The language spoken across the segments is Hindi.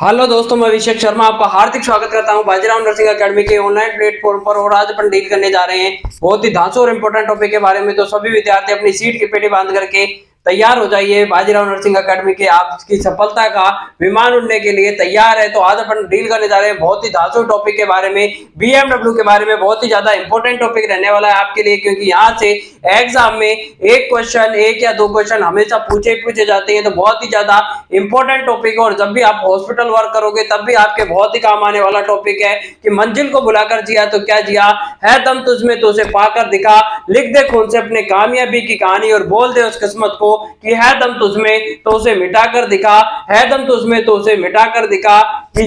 हेलो दोस्तों, मैं अभिषेक शर्मा आपका हार्दिक स्वागत करता हूं बाजीराव नर्सिंग एकेडमी के ऑनलाइन प्लेटफॉर्म पर। और आज अपन डील करने जा रहे हैं बहुत ही धांसू और इंपॉर्टेंट टॉपिक के बारे में। तो सभी विद्यार्थी अपनी सीट की पेटी बांध करके तैयार हो जाइए। बाजीराव नर्सिंग एकेडमी के आपकी सफलता का विमान उड़ने के लिए तैयार है। तो आज अपन डील करने जा रहे हैं बहुत ही धांसू टॉपिक के बारे में, बीएमडब्ल्यू के बारे में। बहुत ही ज्यादा इंपॉर्टेंट टॉपिक रहने वाला है आपके लिए, क्योंकि यहाँ से एग्जाम में एक क्वेश्चन, एक या दो क्वेश्चन हमेशा पूछे जाते हैं। तो बहुत ही ज्यादा इंपॉर्टेंट टॉपिक है। और जब भी आप हॉस्पिटल वर्क करोगे तब भी आपके बहुत ही काम आने वाला टॉपिक है कि मंजिल को बुलाकर जिया तो क्या जिया, है दम तुझमें तो उसे पाकर दिखा, लिख दे खून से अपने कामयाबी की कहानी और बोल दे उस किस्मत को कि है दम तुझमें तो उसे मिटाकर दिखा, है दम तुझमें तो उसे मिटाकर दिखा। कि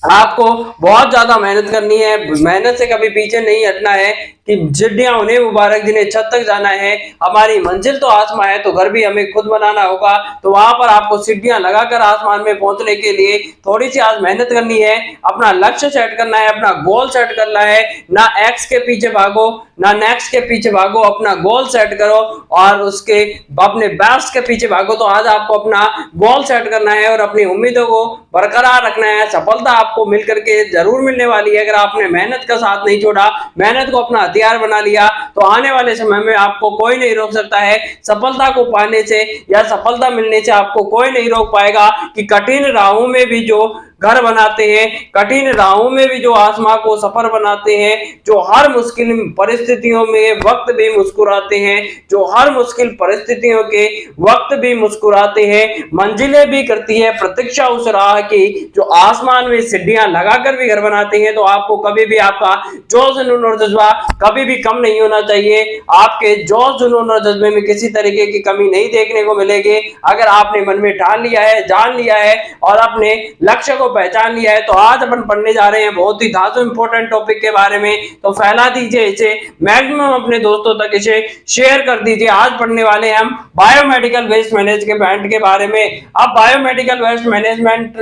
आपको बहुत ज्यादा मेहनत करनी है, मेहनत से कभी पीछे नहीं हटना है। कि जिड्डियां उन्हें मुबारक जिन्हें छत तक जाना है, हमारी मंजिल तो आसमां है तो घर भी हमें खुद बनाना होगा। तो वहां पर आपको सीढ़ियां लगाकर आसमान में पहुंचने के लिए थोड़ी सी आज मेहनत करनी है, अपना लक्ष्य सेट करना है, अपना गोल सेट करना है। ना एक्स के पीछे भागो, ना नेक्स्ट के पीछे भागो, अपना गोल सेट करो और उसके अपने बेस्ट के पीछे भागो। तो आज आपको अपना गोल सेट करना है और अपनी उम्मीदों को बरकरार रखना है। सफलता आपको मिलकर के जरूर मिलने वाली है। अगर आपने मेहनत का साथ नहीं छोड़ा, मेहनत को अपना हथियार बना लिया, तो आने वाले समय में आपको कोई नहीं रोक सकता है। सफलता को पाने से या सफलता मिलने से आपको कोई नहीं रोक पाएगा। कि कठिन राहों में भी जो घर बनाते हैं, कठिन राहों में भी जो आसमां को सफर बनाते हैं, जो हर मुश्किल परिस्थितियों में वक्त भी मुस्कुराते हैं, जो हर मुश्किल परिस्थितियों के वक्त भी मुस्कुराते हैं, मंजिलें भी करती है प्रतीक्षा उस राह की, जो आसमान में सीढ़ियां लगाकर भी घर बनाते हैं। तो आपको कभी भी आपका जोश जुनून और जज्बा कभी भी कम नहीं होना चाहिए। आपके जोश जुनून और जज्बे में किसी तरीके की कमी नहीं देखने को मिलेगी। अगर आपने मन में ठान लिया है, जान लिया है और अपने लक्ष्य को पहचान लिया है, तो आज अपन पढ़ने जा रहे हैं बहुत ही धांसू इंपॉर्टेंट टॉपिक के बारे में। तो फैला दीजिए इसे मैक्सिमम अपने दोस्तों तक, इसे शेयर कर दीजिए। आज पढ़ने वाले हैं हम बायोमेडिकल वेस्ट मैनेजमेंट के बारे में। अब biomedical waste management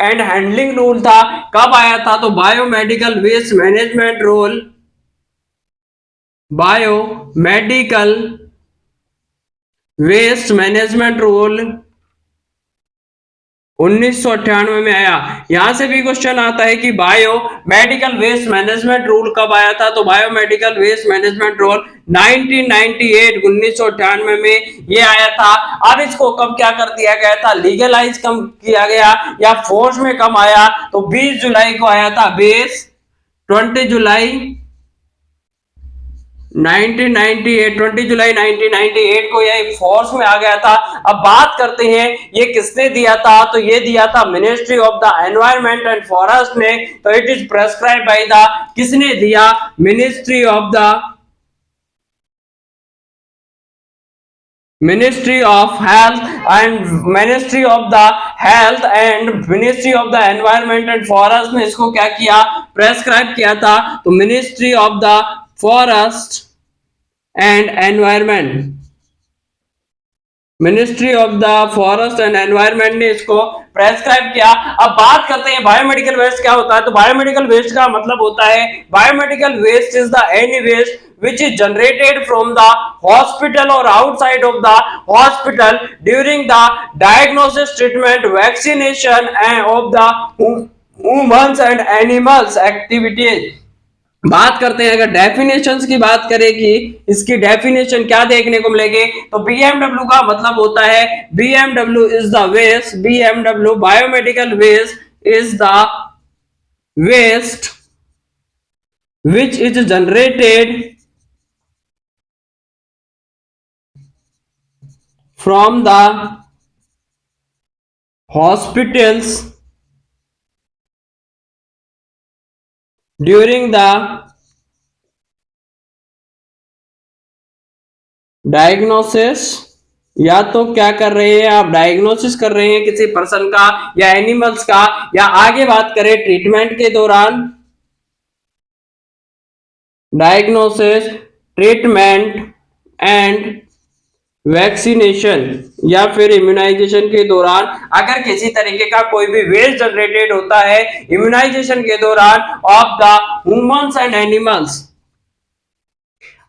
and handling rule था, कब आया था? तो biomedical waste management rule, biomedical waste management rule 1998 में आया। यहां से भी क्वेश्चन आता है कि bio medical waste management rule कब आया था? तो बायोमेडिकल वेस्ट मैनेजमेंट रूल 1998 में ये आया था। अब इसको कब क्या कर दिया गया था? लीगलाइज कब किया गया या फोर्स में कब आया? तो 20 जुलाई को आया था। 20 जुलाई 20 जुलाई 1998 को यह फोर्स में आ गया था। अब बात करते हैं ये किसने दिया था? तो ये दिया था ministry of the environment and forest ने। तो it is prescribe by the, किसने दिया? Ministry of the ministry of health and ministry of the health and ministry of the environment and forest ने इसको क्या किया? प्रेस्क्राइब किया था। तो ministry of the forest and environment, ministry of the forest and environment ने इसको प्रेस्क्राइब किया। अब बात करते हैं बायोमेडिकल वेस्ट क्या होता है। तो बायोमेडिकल वेस्ट का मतलब होता है, biomedical waste is the any waste which is generated from the hospital or outside of the hospital during the diagnosis, treatment, vaccination and of the humans and animals activities। बात करते हैं अगर डेफिनेशंस की बात करें कि इसकी डेफिनेशन क्या देखने को मिलेगी, तो बीएमडब्ल्यू का मतलब होता है, BMW is the waste, BMW biomedical waste is the waste which is generated from the hospitals during the diagnosis. या तो क्या कर रहे हैं आप? डायग्नोसिस कर रहे हैं किसी पर्सन का या एनिमल्स का, या आगे बात करें ट्रीटमेंट के दौरान, डायग्नोसिस, ट्रीटमेंट एंड वैक्सीनेशन या फिर इम्यूनाइजेशन के दौरान अगर किसी तरीके का कोई भी वेस्ट जनरेटेड होता है इम्यूनाइजेशन के दौरान of the humans and animals.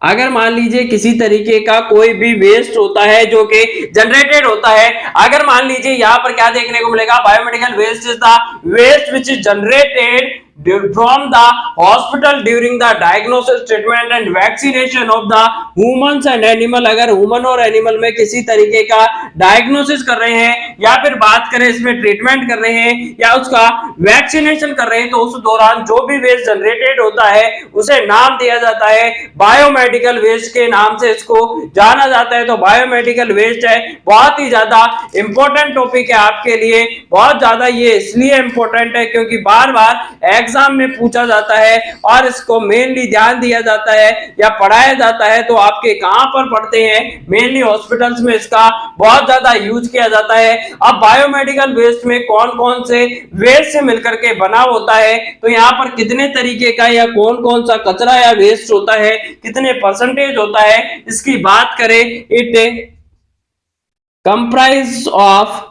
अगर मान लीजिए किसी तरीके का कोई भी वेस्ट होता है जो कि जनरेटेड होता है, अगर मान लीजिए यहां पर क्या देखने को मिलेगा, biomedical waste is the waste which is generated from the hospital during the diagnosis treatment and vaccination of the humans and animal। अगर ह्यूमन और एनिमल में किसी तरीके का डायग्नोसिस कर रहे हैं या फिर बात करें इसमें ट्रीटमेंट कर रहे हैं या उसका वैक्सीनेशन कर रहे हैं, तो उस दौरान जो भी वेस्ट जनरेटेड होता है उसे नाम दिया जाता है बायोमेडिकल वेस्ट के नाम से इसको जाना जाता है। तो बायोमेडिकल वेस्ट है बहुत ही ज्यादा इंपॉर्टेंट टॉपिक है आपके लिए, बहुत ज्यादा ये इसलिए इंपॉर्टेंट है क्योंकि बार बार एग्जाम में पूछा जाता है और इसको मेनली ध्यान दिया जाता है या पढ़ाया जाता है। तो आपके कहां पर पढ़ते हैं, मेनली हॉस्पिटल्स में इसका बहुत ज्यादा यूज किया जाता है। अब बायोमेडिकल वेस्ट में कौन कौन से वेस्ट से मिलकर के बना होता है, तो यहाँ पर कितने तरीके का या कौन कौन सा कचरा या वेस्ट होता है, कितने परसेंटेज होता है, इसकी बात करें, इट कंप्राइज ऑफ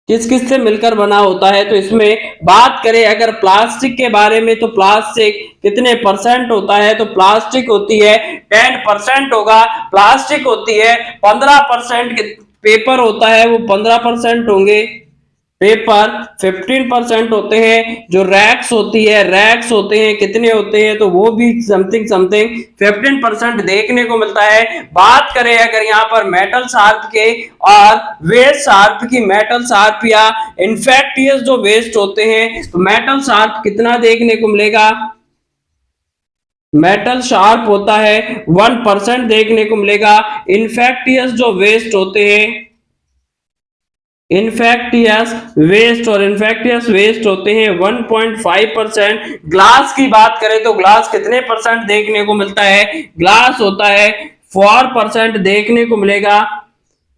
किस किस से मिलकर बना होता है। तो इसमें बात करें अगर प्लास्टिक के बारे में, तो प्लास्टिक कितने परसेंट होता है, तो प्लास्टिक होती है 10% होगा, प्लास्टिक होती है 15%, पेपर होता है वो 15% होंगे, पेपर 15% होते हैं, जो रैक्स होती है, रैक्स होते हैं कितने होते हैं, तो वो भी समथिंग 15% देखने को मिलता है। बात करें अगर यहाँ पर मेटल शार्प के और वेस्ट शार्प की, मेटल शार्प या इन्फेक्टियस जो वेस्ट होते हैं, तो मेटल शार्प कितना देखने को मिलेगा, मेटल शार्प होता है 1% देखने को मिलेगा। इन्फेक्टियस जो वेस्ट होते हैं, इन्फेक्टियस वेस्ट और इन्फेक्टियस वेस्ट होते हैं 1.5%। ग्लास की बात करें तो ग्लास कितने परसेंट देखने को मिलता है, ग्लास होता है 4% देखने को मिलेगा।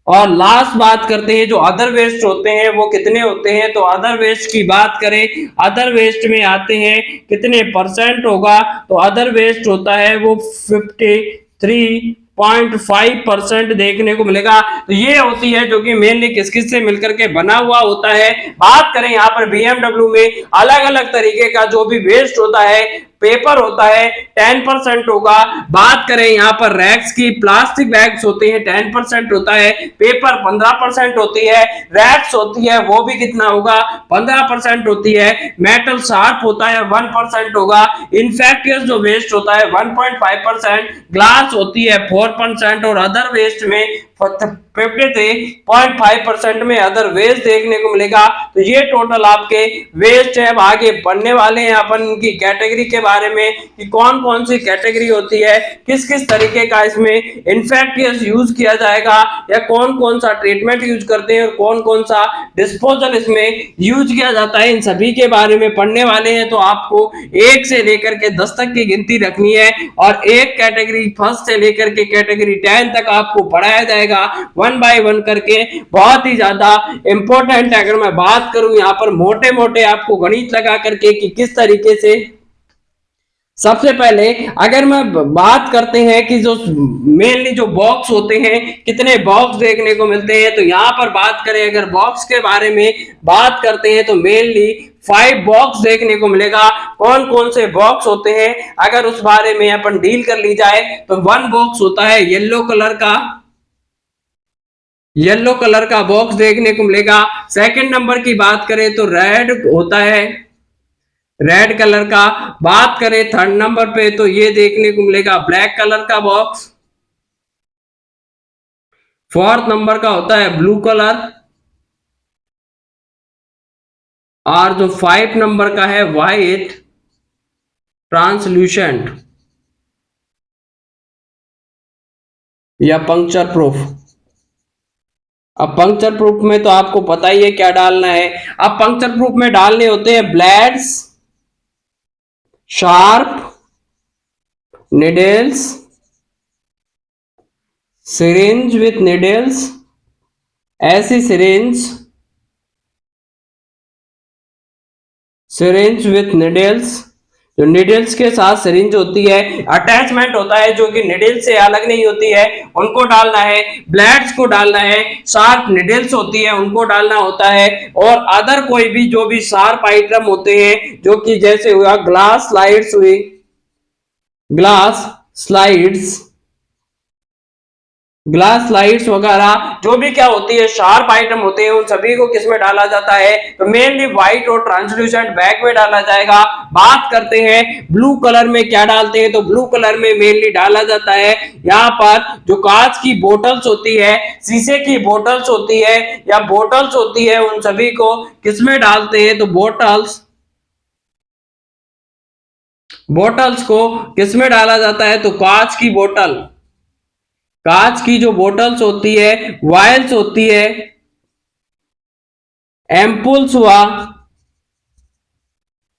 और लास्ट बात करते हैं जो अदर वेस्ट होते हैं वो कितने होते हैं, तो अदर वेस्ट की बात करें, अदर वेस्ट में आते हैं कितने परसेंट होगा, तो अदर वेस्ट होता है वो 53.5% देखने को मिलेगा। तो ये होती है जो कि मेनली किस किस से मिलकर के बना हुआ होता है। बात करें यहाँ पर BMW में अलग अलग तरीके का जो भी वेस्ट होता है, पेपर होता है 10% होगा। बात करें यहाँ पर रैक्स की, प्लास्टिक बैग्स होते हैं 10% होता है, पेपर 15% होती है, रैक्स होती है वो भी कितना होगा 15% होती है, मेटल शार्प होता है 1% होगा, इन्फेक्टियस जो वेस्ट होता है 1.5%, ग्लास होती है 4% और अदर वेस्ट में 53.5% में अदर वेस्ट देखने को मिलेगा। तो ये टोटल आपके वेस्ट है। अब आगे पढ़ने वाले हैं अपन इनकी कैटेगरी के बारे में कि कौन कौन सी कैटेगरी होती है, किस किस तरीके का इसमें इन्फेक्टियस यूज किया जाएगा या कौन कौन सा ट्रीटमेंट यूज करते हैं और कौन कौन सा डिस्पोजल इसमें यूज किया जाता है, इन सभी के बारे में पढ़ने वाले हैं। तो आपको 1 से लेकर के 10 तक की गिनती रखनी है और एक कैटेगरी फर्स्ट से लेकर के कैटेगरी 10 तक आपको पढ़ाया जाएगा 1 बाय 1 करके, बहुत ही ज्यादा इंपॉर्टेंट है। अगर मैं बात करूं यहाँ पर मोटे मोटे आपको गणित लगा करके कि किस तरीके से, सबसे पहले अगर मैं बात करते हैं कि जो मेनली जो बॉक्स होते हैं कितने बॉक्स देखने को मिलते हैं, तो यहाँ पर बात करें अगर बॉक्स के बारे में बात करते हैं तो मेनली 5 बॉक्स देखने को मिलेगा। कौन कौन से बॉक्स होते हैं अगर उस बारे में अपन डील कर ली जाए, तो 1 बॉक्स होता है येलो कलर का, येलो कलर का बॉक्स देखने को मिलेगा। सेकंड नंबर की बात करें तो रेड होता है, रेड कलर का। बात करें थर्ड नंबर पे तो ये देखने को मिलेगा ब्लैक कलर का बॉक्स। फोर्थ नंबर का होता है ब्लू कलर और जो 5 नंबर का है वाइट ट्रांसल्यूसेंट या पंक्चर प्रूफ। अब पंक्चर प्रूफ में तो आपको पता ही है क्या डालना है। अब पंक्चर प्रूफ में डालने होते हैं blades, sharp needles, syringe with needles, ऐसी syringe with needles, जो निडल्स के साथ सिरिंज होती है, अटैचमेंट होता है जो कि निडल से अलग नहीं होती है, उनको डालना है। ब्लेड्स को डालना है, शार्प निडल्स होती है उनको डालना होता है, और अदर कोई भी जो भी शार्प आइटम होते हैं जो कि जैसे हुआ ग्लास स्लाइड्स हुई, ग्लास स्लाइड्स, ग्लास स्लाइड्स वगैरह जो भी क्या होती है शार्प आइटम होते हैं उन सभी को किसमें डाला जाता है, तो मेनली व्हाइट और ट्रांसल्यूसेंट बैग में डाला जाएगा। बात करते हैं ब्लू कलर में क्या डालते हैं, तो ब्लू कलर में मेनली डाला जाता है यहाँ पर जो कांच की बोतल्स होती है, शीशे की बोतल्स होती है या बोतल्स होती है, उन सभी को किसमें डालते हैं, तो बोतल्स को किसमें डाला जाता है, तो कांच की बोतल, कांच की जो बोतल्स होती है, वायल्स होती है, एम्पुल्स हुआ,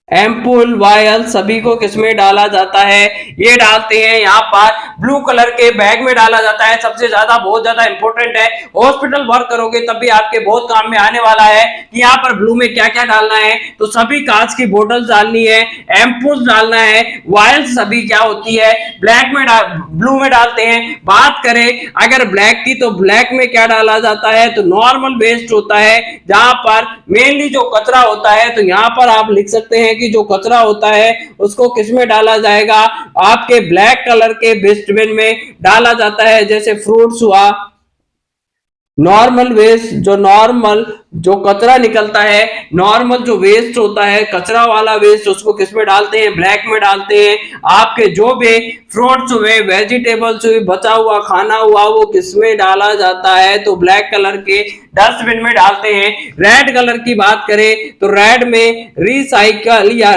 एम्पुल वायल सभी को किसमें डाला जाता है, ये डालते हैं यहाँ पर ब्लू कलर के बैग में डाला जाता है। सबसे ज्यादा बहुत ज्यादा इंपॉर्टेंट है, हॉस्पिटल वर्क करोगे तब भी आपके बहुत काम में आने वाला है कि यहाँ पर ब्लू में क्या क्या डालना है, तो सभी कांच की बोतल्स डालनी है, एम्पुल्स डालना है, वायल्स सभी क्या होती है ब्लैक में ब्लू में डालते हैं। बात करें अगर ब्लैक की, तो ब्लैक में क्या डाला जाता है, तो नॉर्मल वेस्ट होता है, जहां पर मेनली जो कचरा होता है, तो यहाँ पर आप लिख सकते हैं कि जो कचरा होता है उसको किसमें डाला जाएगा, आपके ब्लैक कलर के डस्टबिन में डाला जाता है। जैसे फ्रूट्स हुआ, नॉर्मल वेस्ट, जो कचरा निकलता है, नॉर्मल जो वेस्ट होता है कचरा वाला वेस्ट, उसको किसमें डालते हैं, ब्लैक में डालते हैं। आपके जो भी फ्रूट्स हुए, वेजिटेबल्स हुए, बचा हुआ खाना हुआ, वो किसमें डाला जाता है, तो ब्लैक कलर के डस्टबिन में डालते हैं। रेड कलर की बात करें तो रेड में रिसाइकल या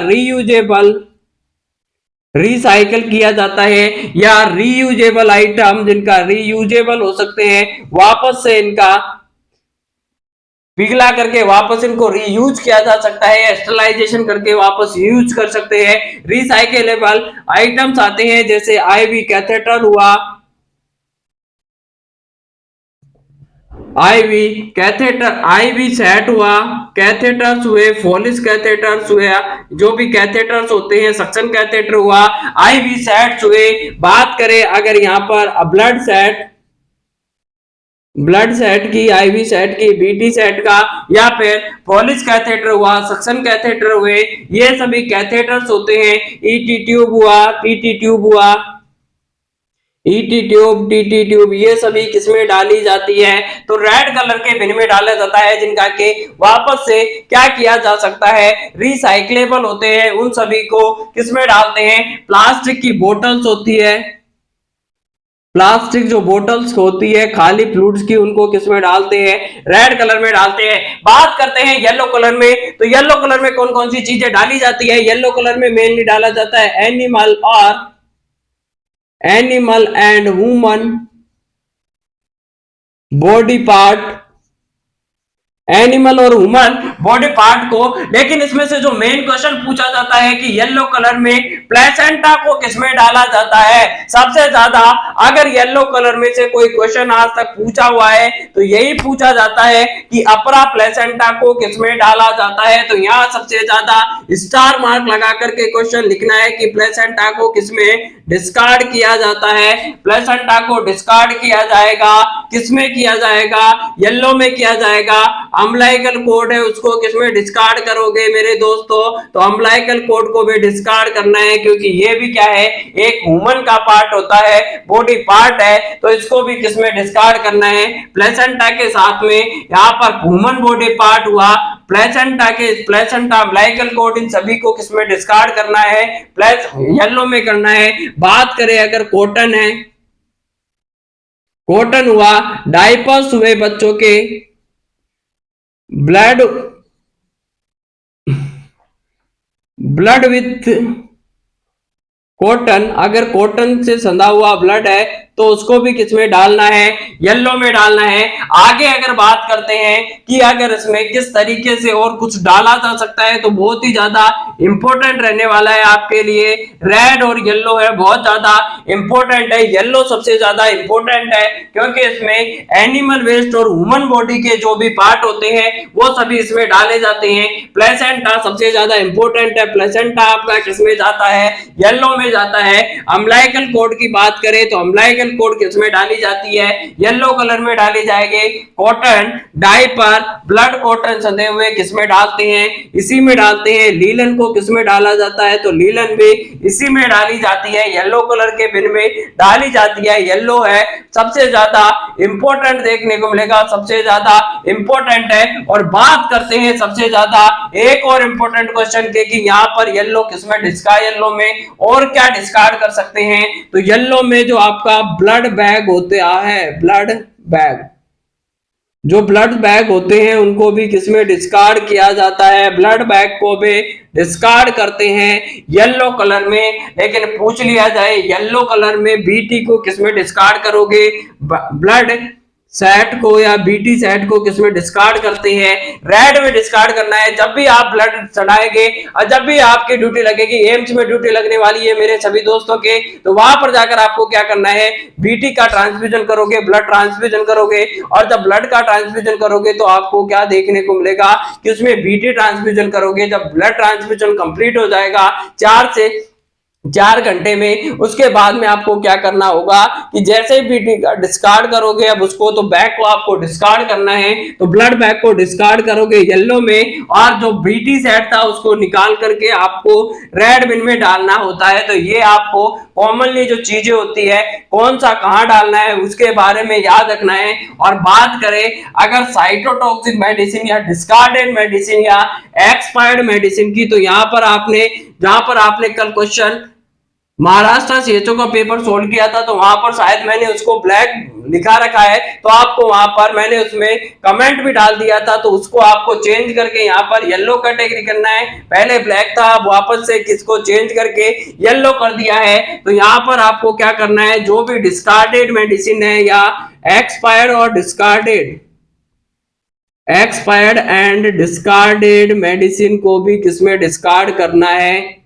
रिसाइकल किया जाता है, या रीयूजेबल आइटम जिनका रीयूजेबल हो सकते हैं, वापस से इनका पिघला करके वापस इनको रीयूज किया जा सकता है, स्टरलाइजेशन करके वापस यूज कर सकते हैं। रिसाइकेलेबल आइटम्स आते हैं जैसे आईवी कैथेटर हुआ, आईवी सेट हुआ, कैथेटर्स हुए, फोलिस कैथेटर्स हुए, जो भी कैथेटर्स होते हैं, सक्शन कैथेटर हुआ, आईवी सेट्स हुए। बात करें अगर यहाँ पर ब्लड सेट की, आईवी सेट की, बीटी सेट का, या फिर पॉलिश कैथेटर हुआ, सक्शन कैथेटर हुए, ये सभी कैथेटर्स होते हैं। ईटी ट्यूब हुआ, टीटी ट्यूब हुआ, ईटी ट्यूब, टीटी ट्यूब, ये सभी किसमें डाली जाती है, तो रेड कलर के बिन में डाला जाता है, जिनका के वापस से क्या किया जा सकता है, रिसाइक्लेबल होते हैं। उन सभी को किसमें डालते हैं, प्लास्टिक की बोतल्स होती है, प्लास्टिक जो बोतल्स होती है खाली फ्लूइड्स की, उनको किसमें डालते हैं, रेड कलर में डालते हैं। बात करते हैं येलो कलर में, तो येलो कलर में कौन कौन सी चीजें डाली जाती है, येलो कलर में मेनली डाला जाता है animal and woman body part, animal और ह्यूमन बॉडी पार्ट को। लेकिन इसमें से जो मेन क्वेश्चन पूछा जाता है कि येलो कलर में प्लेसेंटा को किसमें डाला जाता है, सबसे ज्यादा अगर येलो कलर में से कोई क्वेश्चन आज तक पूछा हुआ है तो यही पूछा जाता है कि अपरा प्लेसेंटा को किसमें डाला जाता है। तो यहाँ सबसे ज्यादा स्टार मार्क लगा करके क्वेश्चन लिखना है कि प्लेसेंटा को किसमें डिस्कार्ड किया जाता है, प्लेसेंटा को डिस्कार्ड किया जाएगा, किसमें किया जाएगा, येलो में किया जाएगा। अम्लाइकल कोड है उसको किसमें डिस्कार्ड करोगे मेरे दोस्तों, तो अम्लाइकल कोड को भी डिस्कार्ड करना है, क्योंकि ये भी क्या है, एक ह्यूमन का पार्ट होता है, बॉडी पार्ट है, तो इसको भी किसमें डिस्कार्ड करना है, प्लेसेंटा के साथ में। यहाँ पर ह्यूमन बॉडी पार्ट हुआ, प्लेसेंटा अम्लाइकल कोड, इन सभी को किसमें डिस्कार्ड करना है, प्लस येलो में करना है। बात करें अगर कॉटन है, कॉटन हुआ, डायपर्स हुए बच्चों के, ब्लड विथ कॉटन, अगर कॉटन से संधा हुआ ब्लड है तो उसको भी किसमें डालना है, येलो में डालना है। आगे अगर बात करते हैं कि अगर इसमें किस तरीके से और कुछ डाला जा सकता है, तो बहुत ही ज्यादा इंपॉर्टेंट रहने वाला है आपके लिए, रेड और येलो है, बहुत ज्यादा इंपॉर्टेंट है। येलो सबसे ज्यादा इंपॉर्टेंट है क्योंकि इसमें एनिमल वेस्ट और ह्यूमन बॉडी के जो भी पार्ट होते हैं वो सभी इसमें डाले जाते हैं। प्लेसेंटा सबसे ज्यादा इंपॉर्टेंट है, प्लेसेंटा आपका किसमें जाता है, येलो में जाता है। अम्लाइकल कोड की बात करें तो अम्लाइकल मेडिकल कोड किसमें डाली जाती है, येलो कलर में डाली जाएगी। कॉटन, डायपर, ब्लड कॉटन सधे हुए किसमें डालते हैं, इसी में डालते हैं। लीलन को किसमें डाला जाता है, तो लीलन भी इसी में डाली जाती है, येलो कलर के बिन में डाली जाती है। येलो है सबसे ज्यादा इंपॉर्टेंट देखने को मिलेगा, सबसे ज्यादा इंपॉर्टेंट है। और बात करते हैं सबसे ज्यादा एक और इंपॉर्टेंट क्वेश्चन के कि यहाँ पर येलो किसमें डिस्का, येलो में और क्या डिस्कार्ड कर सकते हैं, तो येलो में जो आपका ब्लड बैग होता है, ब्लड बैग, जो ब्लड बैग होते हैं उनको भी किसमें डिस्कार्ड किया जाता है, ब्लड बैग को भी डिस्कार्ड करते हैं येलो कलर में। लेकिन पूछ लिया जाए येलो कलर में बीटी को किसमें डिस्कार्ड करोगे, ब्लड सेट को या बीटी सेट को किसमें डिस्कार्ड करते हैं, रेड में डिस्कार्ड करना है। जब भी आप ब्लड चढ़ाएंगे और जब भी आपकी ड्यूटी लगेगी, एम्स में ड्यूटी लगने वाली है मेरे सभी दोस्तों के, तो वहां पर जाकर आपको क्या करना है, बीटी का ट्रांसफ्यूजन करोगे, ब्लड ट्रांसफ्यूजन करोगे। और जब ब्लड का ट्रांसफ्यूजन करोगे तो आपको क्या देखने को मिलेगा कि उसमें बीटी ट्रांसफ्यूजन करोगे। जब ब्लड ट्रांसफ्यूजन कंप्लीट हो जाएगा 4 घंटे में, उसके बाद में आपको क्या करना होगा कि जैसे ही बीटी का डिस्कार्ड करोगे अब उसको, तो बैग को आपको डिस्कार्ड करना है। तो ब्लड बैग को डिस्कार्ड करोगे येलो में, और जो बीटी सेट था उसको निकाल करके आपको रेड बिन में डालना होता है। तो ये आपको कॉमनली जो चीजें होती है कौन सा कहां डालना है उसके बारे में याद रखना है। और बात करें अगर साइटोटॉक्सिक मेडिसिन या डिस्कार्डेड मेडिसिन या एक्सपायर्ड मेडिसिन की, तो यहाँ पर आपने कल क्वेश्चन महाराष्ट्र सीएचओ का पेपर सोल्व किया था, तो वहां पर शायद मैंने उसको ब्लैक लिखा रखा है, तो आपको वहां पर मैंने उसमें कमेंट भी डाल दिया था, तो उसको आपको चेंज करके यहाँ पर येलो कैटेगरी करना है। पहले ब्लैक था, अब वापस से किसको चेंज करके येलो कर दिया है। तो यहाँ पर आपको क्या करना है, जो भी डिस्कार्डेड मेडिसिन है या एक्सपायर्ड और discarded, expired and discarded medicine को भी किसमें डिस्कार्ड करना है,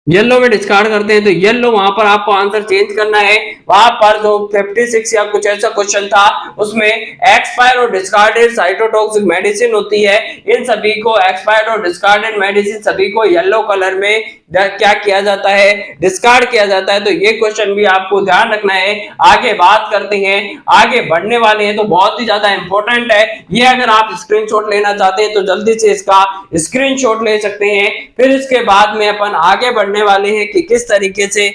येलो में डिस्कार्ड करते हैं। तो येलो वहां पर आपको आंसर चेंज करना है। वहां पर जो 56 या कुछ ऐसा क्वेश्चन था उसमें एक्सपायर और डिस्कार्डेड साइटोटॉक्सिक मेडिसिन होती है, इन सभी को एक्सपायर्ड और डिस्कार्डेड मेडिसिन सभी को येलो कलर में क्या किया जाता है, डिस्कार्ड किया जाता है। तो ये क्वेश्चन भी आपको ध्यान रखना है। आगे बात करते हैं, आगे बढ़ने वाले हैं, तो बहुत ही ज्यादा इंपॉर्टेंट है ये। अगर आप स्क्रीनशॉट लेना चाहते हैं तो जल्दी से इसका स्क्रीनशॉट ले सकते हैं। फिर इसके बाद में अपन आगे बढ़ने वाले हैं कि किस तरीके से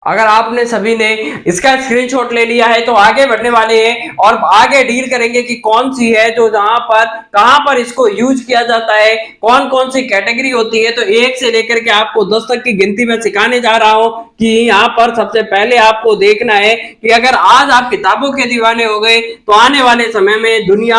अगर आपने सभी ने इसका स्क्रीनशॉट ले लिया है तो आगे बढ़ने वाले हैं और आगे डील करेंगे कि कौन सी है जो जहां पर कहां पर इसको यूज किया जाता है, कौन कौन सी कैटेगरी होती है। तो 1 से लेकर के आपको 10 तक की गिनती में सिखाने जा रहा हूं कि यहां पर सबसे पहले आपको देखना है कि अगर आज आप किताबों के दीवाने हो गए तो आने वाले समय में दुनिया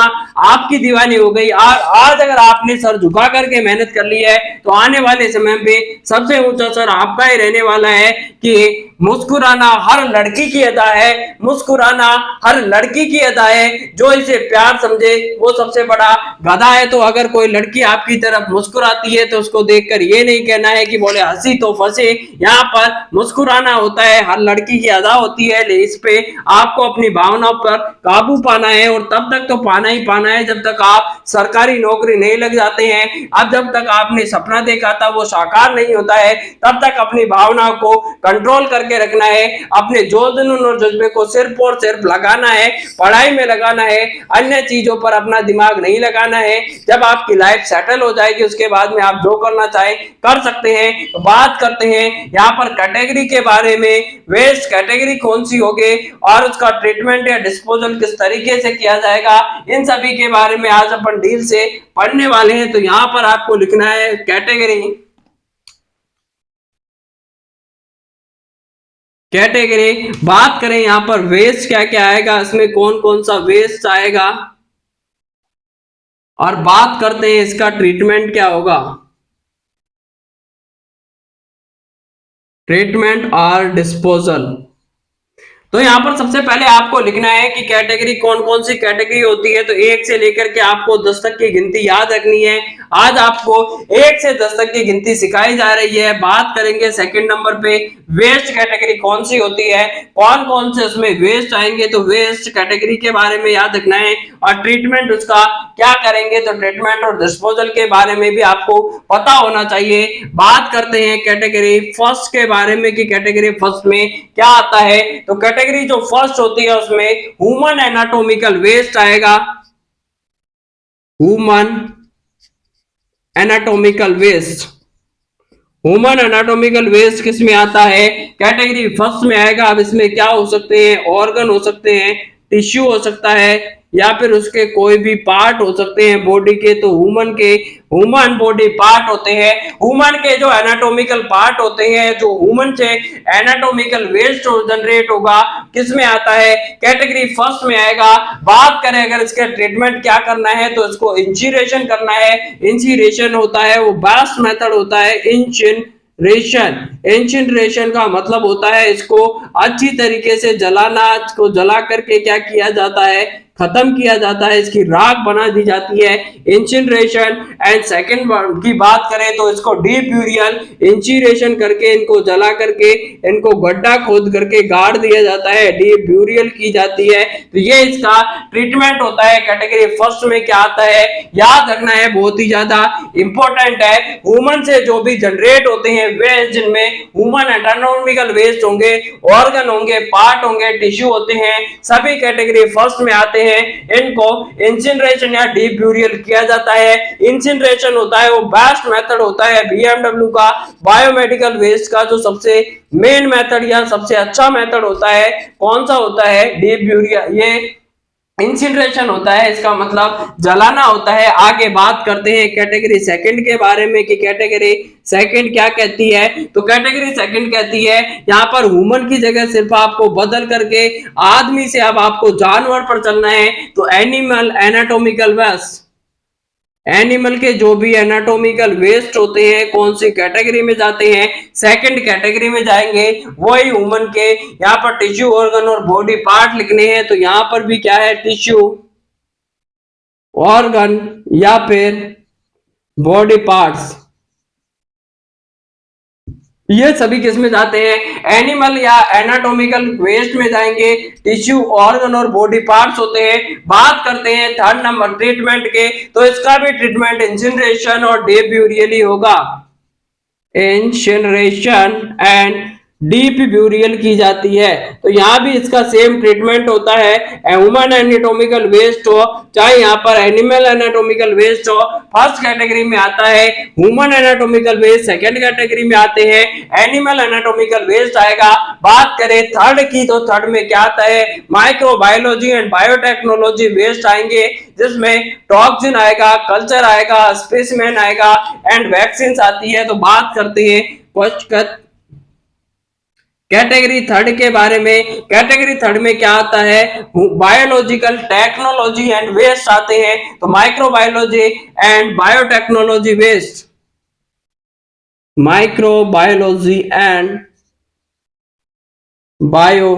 आपकी दीवानी हो गई। आज अगर आपने सर झुका करके मेहनत कर ली है तो आने वाले समय में सबसे ऊंचा सर आपका ही रहने वाला है। कि मुस्कुराना हर लड़की की अदा है, मुस्कुराना हर लड़की की अदा है, जो इसे प्यार समझे वो सबसे बड़ा गधा है। तो अगर कोई लड़की आपकी तरफ मुस्कुराती है तो उसको देखकर ये नहीं कहना है कि बोले हंसी तो फंसे, यहाँ पर मुस्कुराना होता है, हर लड़की की अदा होती है। इस पे आपको अपनी भावनाओं पर काबू पाना है और तब तक तो पाना ही पाना है जब तक आप सरकारी नौकरी नहीं लग जाते हैं। अब जब तक आपने सपना देखा था वो साकार नहीं होता है, तब तक अपनी भावनाओं को कंट्रोल करके रखना है। अपने जोश जुनून और जज्बे को सिर्फ और सिर्फ लगाना है, पढ़ाई में लगाना है, अन्य चीजों पर अपना दिमाग नहीं लगाना है। जब आपकी लाइफ सेटल हो जाएगी उसके बाद में आप जो करना चाहें कर सकते हैं। तो बात करते हैं यहाँ पर कैटेगरी के बारे में, वेस्ट कैटेगरी कौन सी होगी और उसका ट्रीटमेंट या डिस्पोजल किस तरीके से किया जाएगा, इन सभी के बारे में आज अपन डील से पढ़ने वाले हैं। तो यहाँ पर आपको लिखना है कैटेगरी, कैटेगरी बात करें यहाँ पर वेस्ट क्या क्या आएगा, इसमें कौन कौन सा वेस्ट आएगा, और बात करते हैं इसका ट्रीटमेंट क्या होगा, ट्रीटमेंट और डिस्पोजल। तो यहाँ पर सबसे पहले आपको लिखना है कि कैटेगरी कौन कौन सी कैटेगरी होती है। तो 1 से लेकर के आपको 10 तक की गिनती याद रखनी है। आज आपको 1 से 10 तक की गिनती सिखाई जा रही है। बात करेंगे सेकंड नंबर पे, वेस्ट कैटेगरी कौन सी होती है, कौन कौन से उसमें वेस्ट आएंगे। तो वेस्ट कैटेगरी के बारे में याद रखना है। और ट्रीटमेंट उसका क्या करेंगे, तो ट्रीटमेंट और डिस्पोजल के बारे में भी आपको पता होना चाहिए। बात करते हैं कैटेगरी फर्स्ट के बारे में कि कैटेगरी फर्स्ट में क्या आता है। तो कैटेगरी जो फर्स्ट होती है उसमें ह्यूमन एनाटॉमिकल वेस्ट आएगा। Human anatomical waste, human anatomical waste किस में आता है, कैटेगरी फर्स्ट में आएगा। अब इसमें क्या हो सकते हैं, ऑर्गन हो सकते हैं, टिश्यू हो सकता है, या फिर उसके कोई भी पार्ट हो सकते हैं बॉडी के। तो ह्यूमन बॉडी पार्ट होते हैं। ह्यूमन के जो एनाटॉमिकल पार्ट होते हैं, जो ह्यूमन से एनाटॉमिकल वेस्ट जनरेट होगा, किस में आता है, कैटेगरी फर्स्ट में आएगा। बात करें अगर इसका ट्रीटमेंट क्या करना है, तो इसको इंसीरेशन करना है। इंसीरेशन होता है वो बेस्ट मेथड होता है इंसिनरेशन का मतलब होता है इसको अच्छी तरीके से जलाना। इसको जला करके क्या किया जाता है, खत्म किया जाता है, इसकी राख बना दी जाती है, इंसिनरेशन। एंड सेकंड की बात करें तो इसको डीप यूरियल इंसिनरेशन करके, इनको जला करके, इनको गड्ढा खोद करके गाड़ दिया जाता है, डीप यूरियल की जाती है। तो ये इसका ट्रीटमेंट होता है। कैटेगरी फर्स्ट में क्या आता है, याद रखना है, बहुत ही ज्यादा इंपॉर्टेंट है। ह्यूमन से जो भी जनरेट होते हैं वेस्ट, जिनमें ह्यूमन एनाटॉमिकल वेस्ट होंगे, ऑर्गन होंगे, पार्ट होंगे, टिश्यू होते हैं, सभी कैटेगरी फर्स्ट में आते हैं। इनको इंसिनरेशन या डीप ब्यूरियल किया जाता है। इंसिनरेशन होता है वो बेस्ट मेथड होता है बीएमडब्ल्यू का, बायोमेडिकल वेस्ट का जो सबसे मेन मेथड या सबसे अच्छा मेथड होता है। कौन सा होता है, डीप ब्यूरियल, ये इंसिनरेशन होता है, इसका मतलब जलाना होता है। आगे बात करते हैं कैटेगरी सेकंड के बारे में कि कैटेगरी सेकंड क्या कहती है। तो कैटेगरी सेकंड कहती है यहाँ पर ह्यूमन की जगह सिर्फ आपको बदल करके आदमी से अब आपको जानवर पर चलना है। तो एनिमल एनाटॉमिकल वेस्ट, एनिमल के जो भी एनाटॉमिकल वेस्ट होते हैं कौन सी कैटेगरी में जाते हैं, सेकंड कैटेगरी में जाएंगे। वही ह्यूमन के यहाँ पर टिश्यू, ऑर्गन और बॉडी पार्ट लिखने हैं। तो यहाँ पर भी क्या है, टिश्यू, ऑर्गन या फिर बॉडी पार्ट्स, ये सभी किस में जाते हैं, एनिमल या एनाटॉमिकल वेस्ट में जाएंगे। टिश्यू, ऑर्गन और बॉडी पार्ट्स होते हैं। बात करते हैं थर्ड नंबर ट्रीटमेंट के, तो इसका भी ट्रीटमेंट इंसिनरेशन और डीप ब्यूरियल ही होगा। इंसिनरेशन एंड डीप ब्यूरियल की जाती है। तो यहाँ भी इसका सेम ट्रीटमेंट होता है। ह्यूमन एनाटॉमिकल वेस्ट हो चाहे यहाँ पर एनिमल एनाटॉमिकल वेस्ट हो, फर्स्ट कैटेगरी में आता है। Human anatomical waste second category में आते हैं, एनिमल एनाटॉमिकल वेस्ट आएगा। बात करें थर्ड की, तो थर्ड में क्या आता है, माइक्रोबायोलॉजी एंड बायोटेक्नोलॉजी वेस्ट आएंगे, जिसमें टॉक्सिन आएगा, कल्चर आएगा, स्पेसिमेन आएगा एंड वैक्सीन आती है। तो बात करते हैं कैटेगरी थर्ड के बारे में। कैटेगरी थर्ड में क्या आता है, बायोलॉजिकल टेक्नोलॉजी एंड वेस्ट आते हैं। तो microbiology and biotechnology waste, microbiology and bio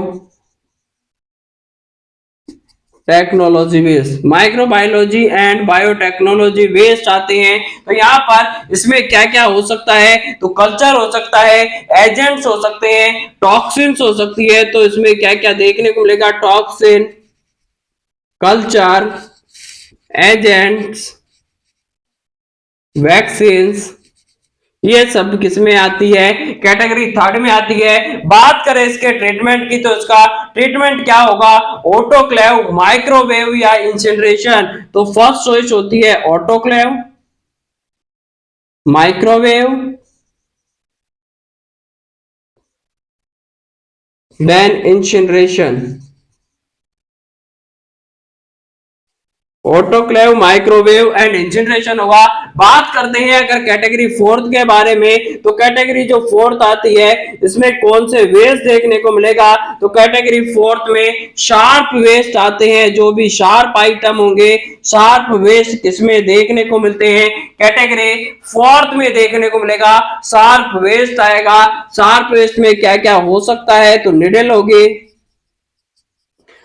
technology waste, microbiology and biotechnology waste आते हैं। तो यहाँ पर इसमें क्या क्या हो सकता है, तो कल्चर हो सकता है, एजेंट्स हो सकते हैं, टॉक्सिन्स हो सकती है। तो इसमें क्या क्या देखने को मिलेगा, टॉक्सिन, कल्चर, एजेंट्स, वैक्सीन्स, ये सब किसमें आती है, कैटेगरी थर्ड में आती है। बात करें इसके ट्रीटमेंट की, तो इसका ट्रीटमेंट क्या होगा, ऑटोक्लेव, माइक्रोवेव या इंसिनरेशन। तो फर्स्ट चॉइस होती है autoclave, microwave, then incineration. Autoclave, microwave and incineration होगा। बात करते हैं अगर कैटेगरी फोर्थ के बारे में, तो कैटेगरी जो फोर्थ आती है इसमें कौन से वेस्ट देखने को मिलेगा, तो कैटेगरी फोर्थ में शार्प वेस्ट आते हैं। जो भी शार्प आइटम होंगे, शार्प वेस्ट किसमें देखने को मिलते हैं, कैटेगरी फोर्थ में देखने को मिलेगा, शार्प वेस्ट आएगा। शार्प वेस्ट में क्या क्या हो सकता है, तो निडल होगी,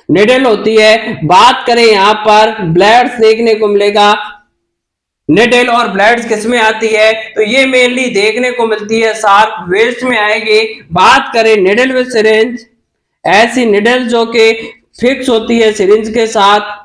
निडल होती है। बात करें यहाँ पर ब्लेड्स देखने को मिलेगा। निडल और ब्लेड्स किसमें आती है, तो ये मेनली देखने को मिलती है शार्प वेस्ट में आएगी। बात करें निडल विद सिरिंज, ऐसी निडल जो कि फिक्स होती है सिरिंज के साथ,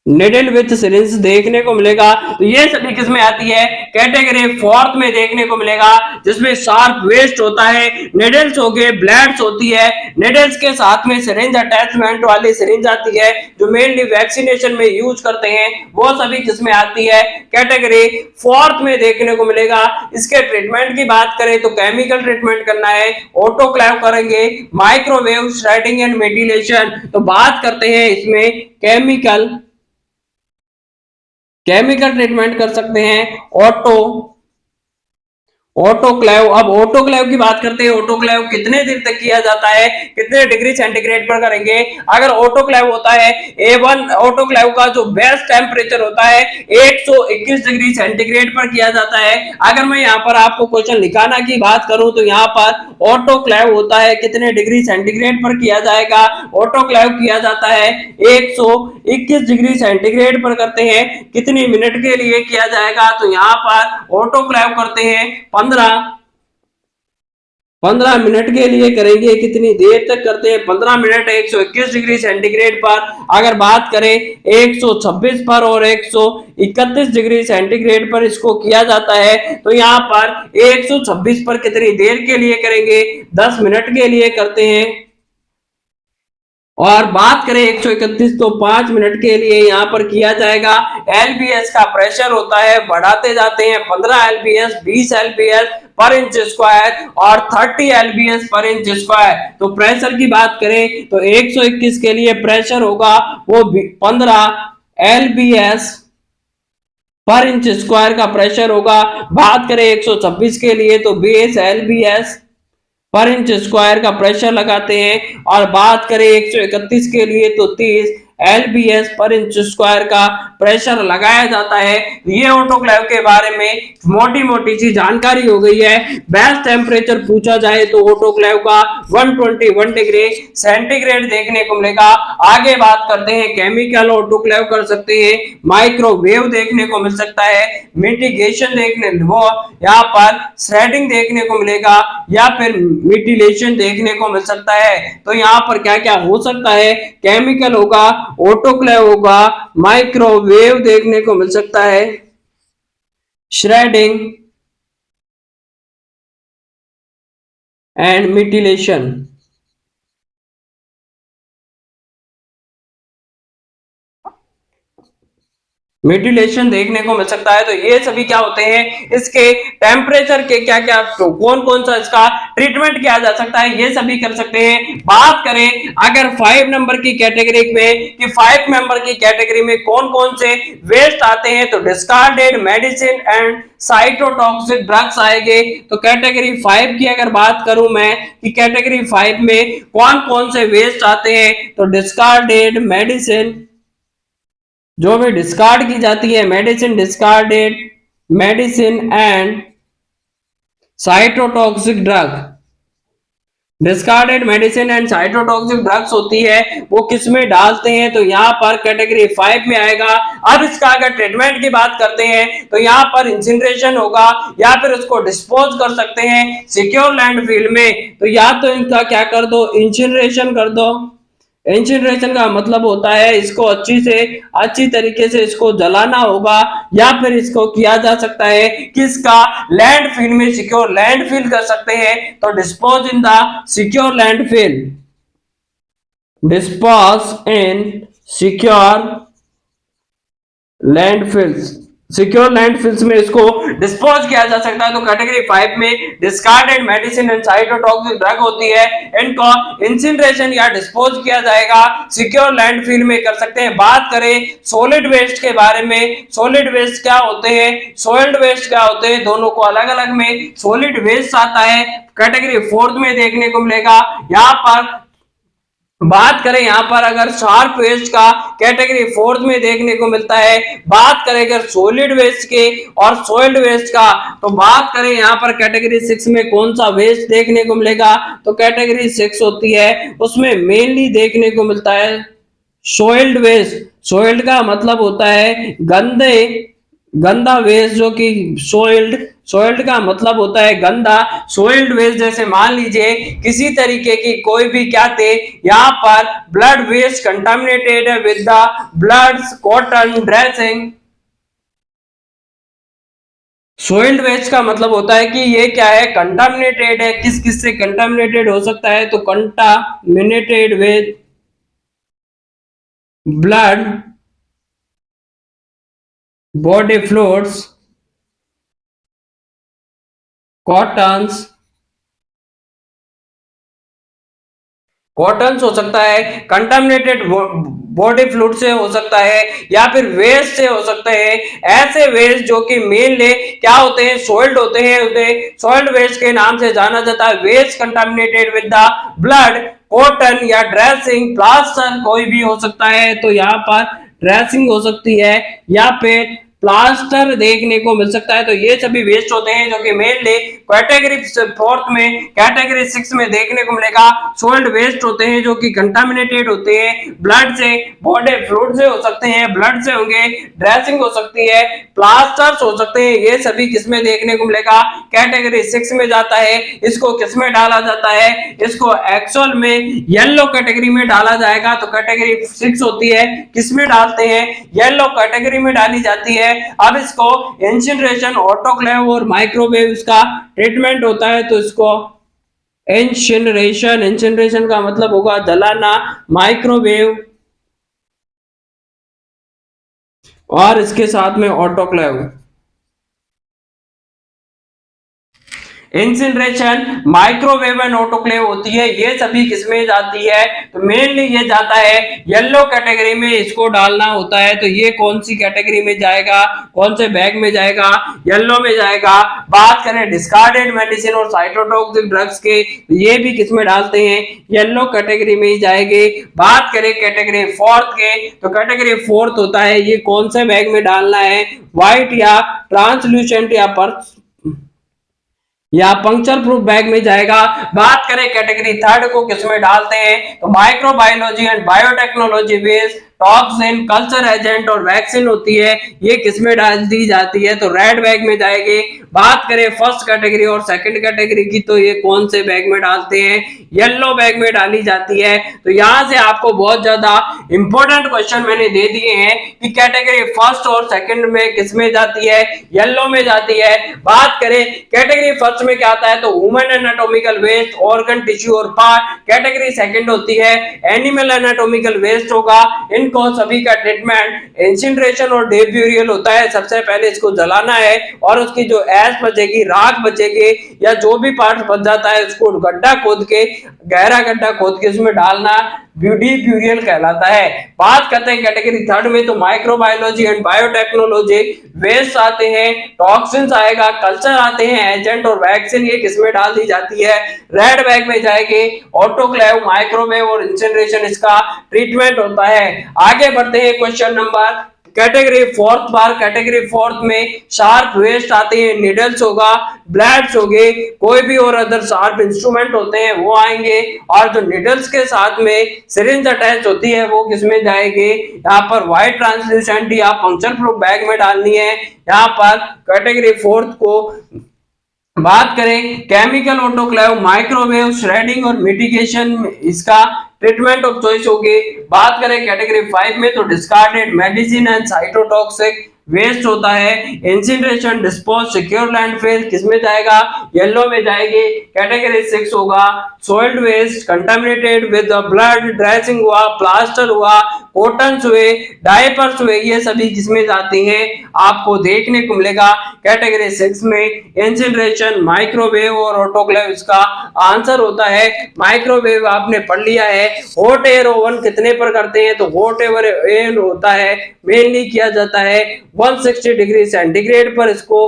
निडल विथ सिरिंज देखने को मिलेगा। तो ये सभी किसमें आती है, कैटेगरी फोर्थ में देखने को मिलेगा, जिसमें शार्प वेस्ट होता है, निडल्स हो गए, ब्लेड्स होती है, निडल्स के साथ में सिरिंज अटैचमेंट वाली सिरिंज आती है जो मेनली वैक्सीनेशन में यूज करते हैं, वो सभी किसमें आती है, कैटेगरी फोर्थ में देखने को मिलेगा। इसके ट्रीटमेंट की बात करें तो केमिकल ट्रीटमेंट करना है, ऑटोक्लेव करेंगे, माइक्रोवेव श्रेडिंग एंड मेटिलेशन। तो बात करते हैं इसमें केमिकल ट्रीटमेंट कर सकते हैं, ऑटोक्लेव। अब ऑटोक्लेव की बात करते हैं, ऑटोक्लेव कितने दिन तक किया जाता है, कितने डिग्री सेंटीग्रेड पर करेंगे। अगर ऑटोक्लेव होता है A1 ऑटोक्लेव का जो बेस्ट टेम्परेचर होता है 121 डिग्री सेंटीग्रेड पर किया जाता है। अगर मैं यहाँ पर आपको क्वेश्चन लिखाना की बात करूं तो यहाँ पर ऑटोक्लेव होता है कितने डिग्री सेंटीग्रेड पर किया जाएगा, ऑटोक्लेव किया जाता है 121 डिग्री सेंटीग्रेड पर करते हैं। कितनी मिनट के लिए किया जाएगा, तो यहाँ पर ऑटोक्लेव करते हैं 15 मिनट के लिए करेंगे। कितनी देर तक करते हैं, 15 मिनट 121 डिग्री सेंटीग्रेड पर। अगर बात करें 126 पर और 131 डिग्री सेंटीग्रेड पर इसको किया जाता है, तो यहाँ पर 126 पर कितनी देर के लिए करेंगे, 10 मिनट के लिए करते हैं। और बात करें 131 तो 5 मिनट के लिए यहाँ पर किया जाएगा। एलबीएस का प्रेशर होता है, बढ़ाते जाते हैं 15 एलबीएस, 20 एलबीएस पर इंच स्क्वायर और 30 एलबीएस पर इंच स्क्वायर। तो प्रेशर की बात करें तो 121 के लिए प्रेशर होगा वो 15 एलबीएस पर इंच स्क्वायर का प्रेशर होगा। बात करें 126 के लिए तो 20 एलबीएस पर इंच स्क्वायर का प्रेशर लगाते हैं। और बात करें 131 के लिए तो 30 एलबीएस पर इंच स्क्वायर का प्रेशर लगाया जाता है। ये ऑटोक्लेव के बारे में मोटी मोटी सी जानकारी हो गई है। बेस्ट टेम्परेचर पूछा जाए तो ऑटोक्लेव का 121 डिग्री सेंटीग्रेड देखने को मिलेगा। आगे बात करते हैं केमिकल ऑटोक्लेव कर सकते हैं, माइक्रोवेव देखने को मिल सकता है, मिटिगेशन देखने वो यहाँ पर श्रेडिंग देखने को मिलेगा या फिर मिटिलेशन देखने को मिल सकता है। तो यहाँ पर क्या क्या हो सकता है, केमिकल होगा, ऑटोक्लेव होगा, माइक्रोवेव देखने को मिल सकता है, श्रेडिंग एंड मिटिलेशन। मिटिलेशन देखने को मिल सकता है। तो ये सभी क्या होते हैं, इसके टेम्परेचर के क्या क्या कौन कौन सा इसका ट्रीटमेंट किया जा सकता है, ये सभी कर सकते हैं। बात करें अगर 5 नंबर की कैटेगरी में कि 5 नंबर की कैटेगरी में कौन कौन से वेस्ट आते हैं, तो discarded medicine and cytotoxic drugs आएंगे। तो कैटेगरी 5 की अगर बात करूं मैं कि कैटेगरी 5 में कौन कौन से वेस्ट आते हैं, तो डिस्कार्डेड मेडिसिन जो भी डिस्कार्ड की जाती है, medicine discarded medicine and cytotoxic drug. Discarded medicine and cytotoxic drugs होती है वो किसमें डालते हैं, तो यहाँ पर कैटेगरी 5 में आएगा। अब इसका अगर ट्रीटमेंट की बात करते हैं तो यहाँ पर इंसिनरेशन होगा या फिर उसको डिस्पोज कर सकते हैं सिक्योर लैंडफिल में। तो या तो इनका क्या कर दो, इंसिनरेशन कर दो। इंसिनरेशन का मतलब होता है इसको अच्छी तरीके से इसको जलाना होगा या फिर इसको किया जा सकता है किसका, लैंडफिल में सिक्योर लैंडफिल कर सकते हैं। तो dispose in the secure landfill, dispose in secure landfills, secure landfills में इसको डिस्पोज किया जा सकता है। तो कैटेगरी 5 में discarded medicine and cytotoxic drug होती है, इनको इंसिनरेशन या डिस्पोज किया जाएगा, सिक्योर लैंडफिल में कर सकते हैं। बात करें सॉलिड वेस्ट के बारे में, सॉलिड वेस्ट क्या होते हैं, सॉइल्ड वेस्ट क्या होते हैं, दोनों को अलग अलग में सॉलिड वेस्ट आता है, कैटेगरी 4 में देखने को मिलेगा। यहाँ पर बात करें यहाँ पर अगर शार्प वेस्ट का कैटेगरी फोर्थ में देखने को मिलता है। बात करें अगर सॉलिड वेस्ट के और सॉइल्ड वेस्ट का, तो बात करें यहाँ पर कैटेगरी सिक्स में कौन सा वेस्ट देखने को मिलेगा, तो कैटेगरी सिक्स होती है उसमें मेनली देखने को मिलता है सॉइल्ड वेस्ट। सॉइल्ड का मतलब होता है गंदे, गंदा वेस्ट जो कि सोइल्ड, सोइल्ड का मतलब होता है गंदा। सोइल्ड वेस्ट जैसे मान लीजिए किसी तरीके की कोई भी क्या थे यहाँ पर ब्लड वेस्ट कंटामिनेटेड है with the blood, cotton, dressing. Soiled waste का मतलब होता है कि ये क्या है, कंटामिनेटेड है। किस किस से कंटामिनेटेड हो सकता है, तो contaminated with blood, body fluids, cottons, cotton हो सकता है, कंटामिनेटेड बॉडी फ्लूइड से हो सकता है, या फिर वेस्ट से हो सकते हैं। ऐसे वेस्ट जो कि मेनली क्या होते हैं, सॉइल्ड होते हैं, उन्हें सॉइल्ड वेस्ट के नाम से जाना जाता है। Waste contaminated with the blood, cotton या ड्रेसिंग, प्लास्टर कोई भी हो सकता है, तो यहाँ पर ड्रेसिंग हो सकती है या फिर प्लास्टर देखने को मिल सकता है। तो ये सभी वेस्ट होते हैं जो कि मेनली कैटेगरी फोर्थ में, कैटेगरी सिक्स में देखने को मिलेगा। सोल्ड वेस्ट होते हैं जो कि कंटामिनेटेड होते हैं ब्लड से, बॉडी फ्लूइड से हो सकते हैं, ब्लड से होंगे, ड्रेसिंग हो सकती है, प्लास्टर्स हो सकते हैं। ये सभी किसमें देखने को मिलेगा, कैटेगरी सिक्स में जाता है। इसको किसमें डाला जाता है, इसको एक्चुअल में येलो कैटेगरी में डाला जाएगा। तो कैटेगरी सिक्स होती है किसमें डालते हैं, येलो कैटेगरी में डाली जाती है। अब इसको इंसिनरेशन, ऑटोक्लेव और माइक्रोवेव इसका ट्रीटमेंट होता है। तो इसको इंसिनरेशन, इंसिनरेशन का मतलब होगा जलाना, माइक्रोवेव और इसके साथ में autoclave. Incineration, microwave and autoclave होती है, ये सभी किसमें जाती है, तो मेनली ये जाता है येलो कैटेगरी में, इसको डालना होता है। तो ये कौन सी कैटेगरी में जाएगा, कौन से बैग में जाएगा, येलो में जाएगा। बात करें डिस्कार्डेड मेडिसिन और साइटोटॉक्सिक ड्रग्स के, तो ये भी किसमें डालते हैं, येलो कैटेगरी में ही जाएंगे। बात करें कैटेगरी फोर्थ के, तो कैटेगरी फोर्थ होता है ये कौन से बैग में डालना है, व्हाइट या ट्रांसल्यूसेंट या पंक्चर प्रूफ बैग में जाएगा। बात करें कैटेगरी थर्ड को किसमें डालते हैं, तो microbiology and biotechnology based toxin, culture agent और वैक्सीन होती है, ये किसमें डाल दी जाती है, तो रेड बैग में जाएगी। बात करें फर्स्ट कैटेगरी और सेकंड कैटेगरी की, तो ये कौन से बैग में डालते हैं, येलो बैग में डाली जाती है। तो यहां से आपको बहुत ज्यादा इंपॉर्टेंट क्वेश्चन मैंने दे दिए हैं कि कैटेगरी फर्स्ट और सेकंड में किसमें जाती है, येलो में जाती है। बात करें कैटेगरी फर्स्ट में क्या आता है, तो human anatomical waste, organ, tissue और पार्ट। कैटेगरी सेकंड होती है एनिमल एनाटॉमिकल वेस्ट होगा। इनको सभी का ट्रीटमेंट इंसिनरेशन और डेब्यूरियल होता है। सबसे पहले इसको जलाना है और उसकी जो ऐश बचेगी, राख बचेगी या जो भी पार्ट बच जाता है उसको गड्ढा खोद के, गहरा गड्ढा खोद के उसमें डालना ब्यूरियल कहलाता है। बात करते हैं कैटेगरी थर्ड में, तो माइक्रोबायोलॉजी एंड बायोटेक्नोलॉजी वेस्ट आते हैं, टॉक्सिन्स आएगा, कल्चर आते हैं, एजेंट और वैक्सीन, ये किसमें डाल दी जाती है, रेड बैग में जाएगी। ऑटोक्लेव, माइक्रोवेव और इंसिनरेशन इसका ट्रीटमेंट होता है। आगे बढ़ते हैं क्वेश्चन नंबर कैटेगरी फोर्थ बार, कैटेगरी फोर्थ में शार्प वेस्ट आते हैं, निडल्स होगा, ब्लेड्स होंगे, कोई भी और अदर शार्प इंस्ट्रूमेंट होते हैं वो आएंगे। और जो निडल्स के साथ में सिरिंज अटैच होती है वो किसमें जाएगी, यहाँ पर व्हाइट ट्रांसल्यूसेंट या पंक्चर प्रूफ बैग में डालनी है। यहाँ पर कैटेगरी फोर्थ को बात करें केमिकल ऑटोक्लेव, माइक्रोवेव, श्रेडिंग और मिटिगेशन, इसका ट्रीटमेंट ऑफ चॉइस होगी। बात करें कैटेगरी 5 में, तो discarded medicine and cytotoxic waste होता है। इंसिनरेशन, डिस्पोज, सिक्योर लैंडफिल किसमें जाएगा, येलो में जाएगी। कैटेगरी 6 होगा soiled waste contaminated with blood, dressing हुआ, प्लास्टर हुआ, कॉटन्स हुए, डायपर्स हुए, ये सभी किसमें जाती हैं, आपको देखने को मिलेगा कैटेगरी 6 में। इंसिनरेशन, माइक्रोवेव और ऑटोक्लेव इसका आंसर होता है। माइक्रोवेव आपने पढ़ लिया है। हॉट एयर ओवन कितने पर करते हैं, तो हॉट एयर होता है मेनली किया जाता है 160 डिग्री सेंटीग्रेड पर इसको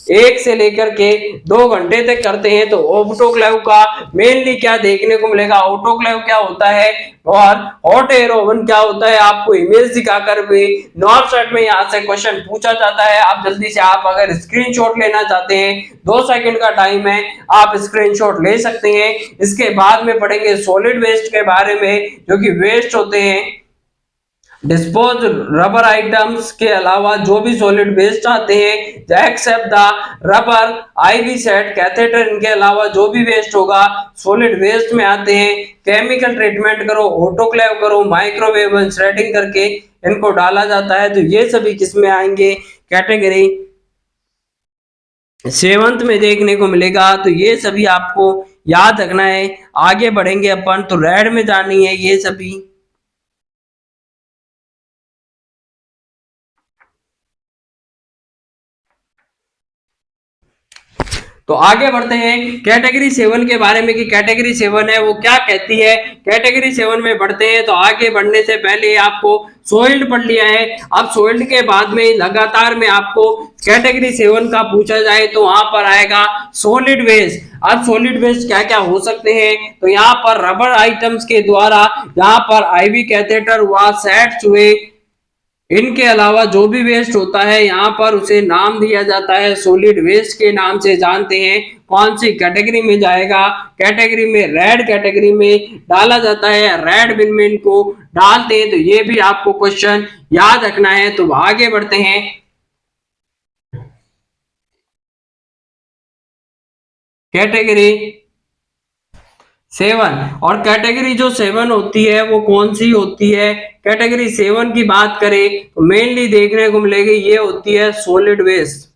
1 से लेकर के 2 घंटे तक करते हैं। तो ऑटोक्लेव का मेनली क्या देखने को मिलेगा, ऑटोक्लेव क्या होता है और हॉट एयर ओवन क्या होता है, आपको इमेज दिखाकर भी नॉर्थ साइड में यहाँ से क्वेश्चन पूछा जाता है। आप जल्दी से, आप अगर स्क्रीनशॉट लेना चाहते हैं 2 सेकंड का टाइम है, आप स्क्रीनशॉट ले सकते हैं। इसके बाद में पढ़ेंगे सॉलिड वेस्ट के बारे में, जो कि वेस्ट होते हैं डिस्पोज रबर आइटम्स के अलावा जो भी सॉलिड वेस्ट आते हैं, except the rubber IV set catheter, इनके अलावा जो भी वेस्ट होगा सॉलिड वेस्ट में आते हैं। केमिकल ट्रीटमेंट करो, ऑटोक्लेव करो, माइक्रोवेव श्रेडिंग करके इनको डाला जाता है। तो ये सभी किसमें आएंगे, कैटेगरी 7th में देखने को मिलेगा। तो ये सभी आपको याद रखना है। आगे बढ़ेंगे अपन, तो रेड में जानी है ये सभी। तो आगे बढ़ते हैं कैटेगरी 7 के बारे में कि कैटेगरी 7 है वो क्या कहती है। कैटेगरी 7 में बढ़ते हैं। तो आगे बढ़ने से पहले आपको सोइल्ड पढ़ लिया है। अब सोइल्ड के बाद में लगातार में आपको कैटेगरी 7 का पूछा जाए तो वहां पर आएगा सॉलिड वेस्ट। अब सॉलिड वेस्ट क्या क्या हो सकते हैं, तो यहाँ पर रबर आइटम्स के द्वारा यहाँ पर आईवी कैथेटर हुआ, सेट्स हुए, इनके अलावा जो भी वेस्ट होता है यहाँ पर उसे नाम दिया जाता है सॉलिड वेस्ट के नाम से जानते हैं। कौन सी कैटेगरी में जाएगा, कैटेगरी में रेड कैटेगरी में डाला जाता है, रेड बिन में इनको डालते हैं। तो ये भी आपको क्वेश्चन याद रखना है। तो आगे बढ़ते हैं कैटेगरी 7। और कैटेगरी जो 7 होती है वो कौन सी होती है, कैटेगरी 7 की बात करें तो मेनली देखने को मिलेगी ये होती है सॉलिड वेस्ट।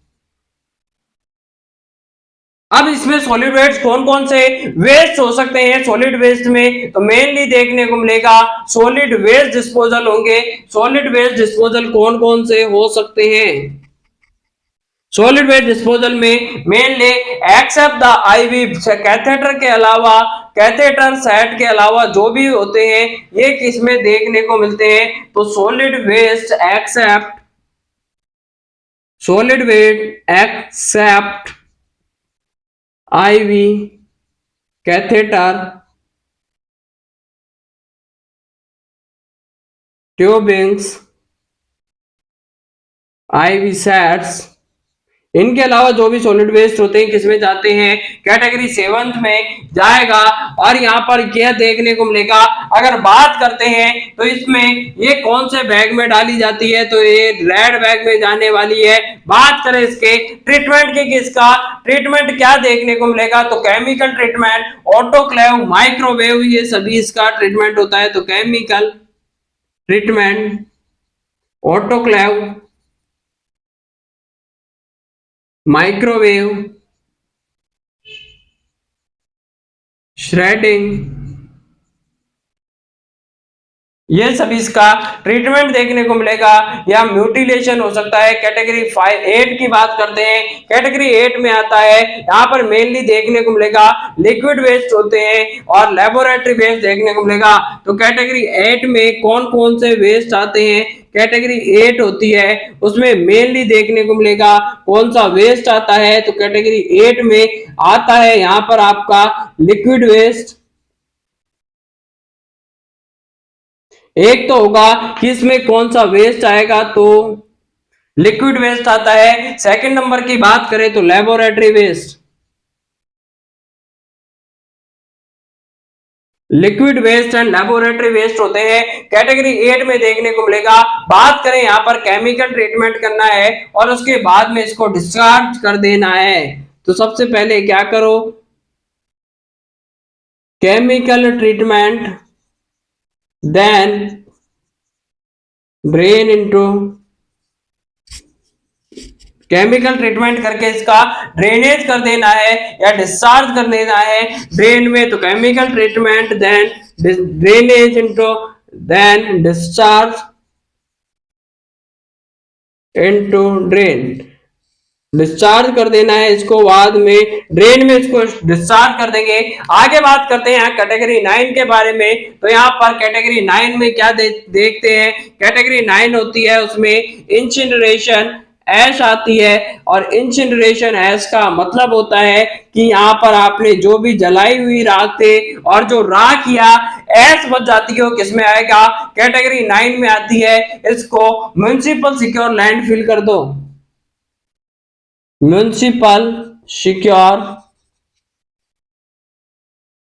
अब इसमें सॉलिड वेस्ट कौन कौन से वेस्ट हो सकते हैं सॉलिड वेस्ट में, तो मेनली देखने को मिलेगा सॉलिड वेस्ट डिस्पोजल होंगे। सॉलिड वेस्ट डिस्पोजल कौन कौन से हो सकते हैं, सॉलिड वेस्ट डिस्पोजल में mainly except the IV catheter के अलावा, कैथेटर सेट के अलावा जो भी होते हैं ये किसमें देखने को मिलते हैं, तो solid waste except, solid waste except IV catheter tubings IV sets, इनके अलावा जो भी सॉलिड वेस्ट होते हैं किसमें जाते हैं, कैटेगरी 7 में जाएगा। और यहाँ पर क्या देखने को मिलेगा, अगर बात करते हैं तो इसमें ये कौन से बैग में डाली जाती है, तो ये रेड बैग में जाने वाली है। बात करें इसके ट्रीटमेंट की, किसका ट्रीटमेंट क्या देखने को मिलेगा, तो केमिकल ट्रीटमेंट, ऑटोक्लेव, माइक्रोवेव, ये सभी इसका ट्रीटमेंट होता है। तो chemical treatment, autoclave, microwave, shredding, ये सभी इसका ट्रीटमेंट देखने को मिलेगा। या म्यूटिलेशन हो सकता है। कैटेगरी 8 की बात करते हैं, कैटेगरी 8 में आता है, यहाँ पर मेनली देखने को मिलेगा लिक्विड वेस्ट होते हैं और लेबोरेटरी वेस्ट देखने को मिलेगा। तो कैटेगरी 8 में कौन कौन से वेस्ट आते हैं, कैटेगरी 8 होती है उसमें मेनली देखने को मिलेगा कौन सा वेस्ट आता है, तो कैटेगरी 8 में आता है यहाँ पर आपका लिक्विड वेस्ट। एक तो होगा कि इसमें कौन सा वेस्ट आएगा, तो लिक्विड वेस्ट आता है। सेकंड नंबर की बात करें तो laboratory waste, liquid waste and laboratory waste होते हैं, कैटेगरी 8 में देखने को मिलेगा। बात करें यहाँ पर केमिकल ट्रीटमेंट करना है और उसके बाद में इसको डिस्चार्ज कर देना है, तो सबसे पहले क्या करो, chemical treatment, then drain into, chemical treatment करके इसका ड्रेनेज कर देना है या डिस्चार्ज कर देना है ड्रेन में। तो chemical treatment, then drainage into, then discharge into drain, discharge कर देना है इसको, बाद में ड्रेन में इसको डिस्चार्ज कर देंगे। आगे बात करते हैं कैटेगरी 9 के बारे में। तो यहाँ पर कैटेगरी 9 में क्या देखते हैं, कैटेगरी 9 होती है उसमें इंसिनरेशन ऐश आती है, और इंसिनरेशन ऐश का मतलब होता है कि यहाँ पर आपने जो भी जलाई हुई राख थे और जो राख या ऐश बच जाती है वो किसमें आएगा, कैटेगरी 9 में आती है। इसको म्युनिसिपल सिक्योर लैंडफिल कर दो, municipal secure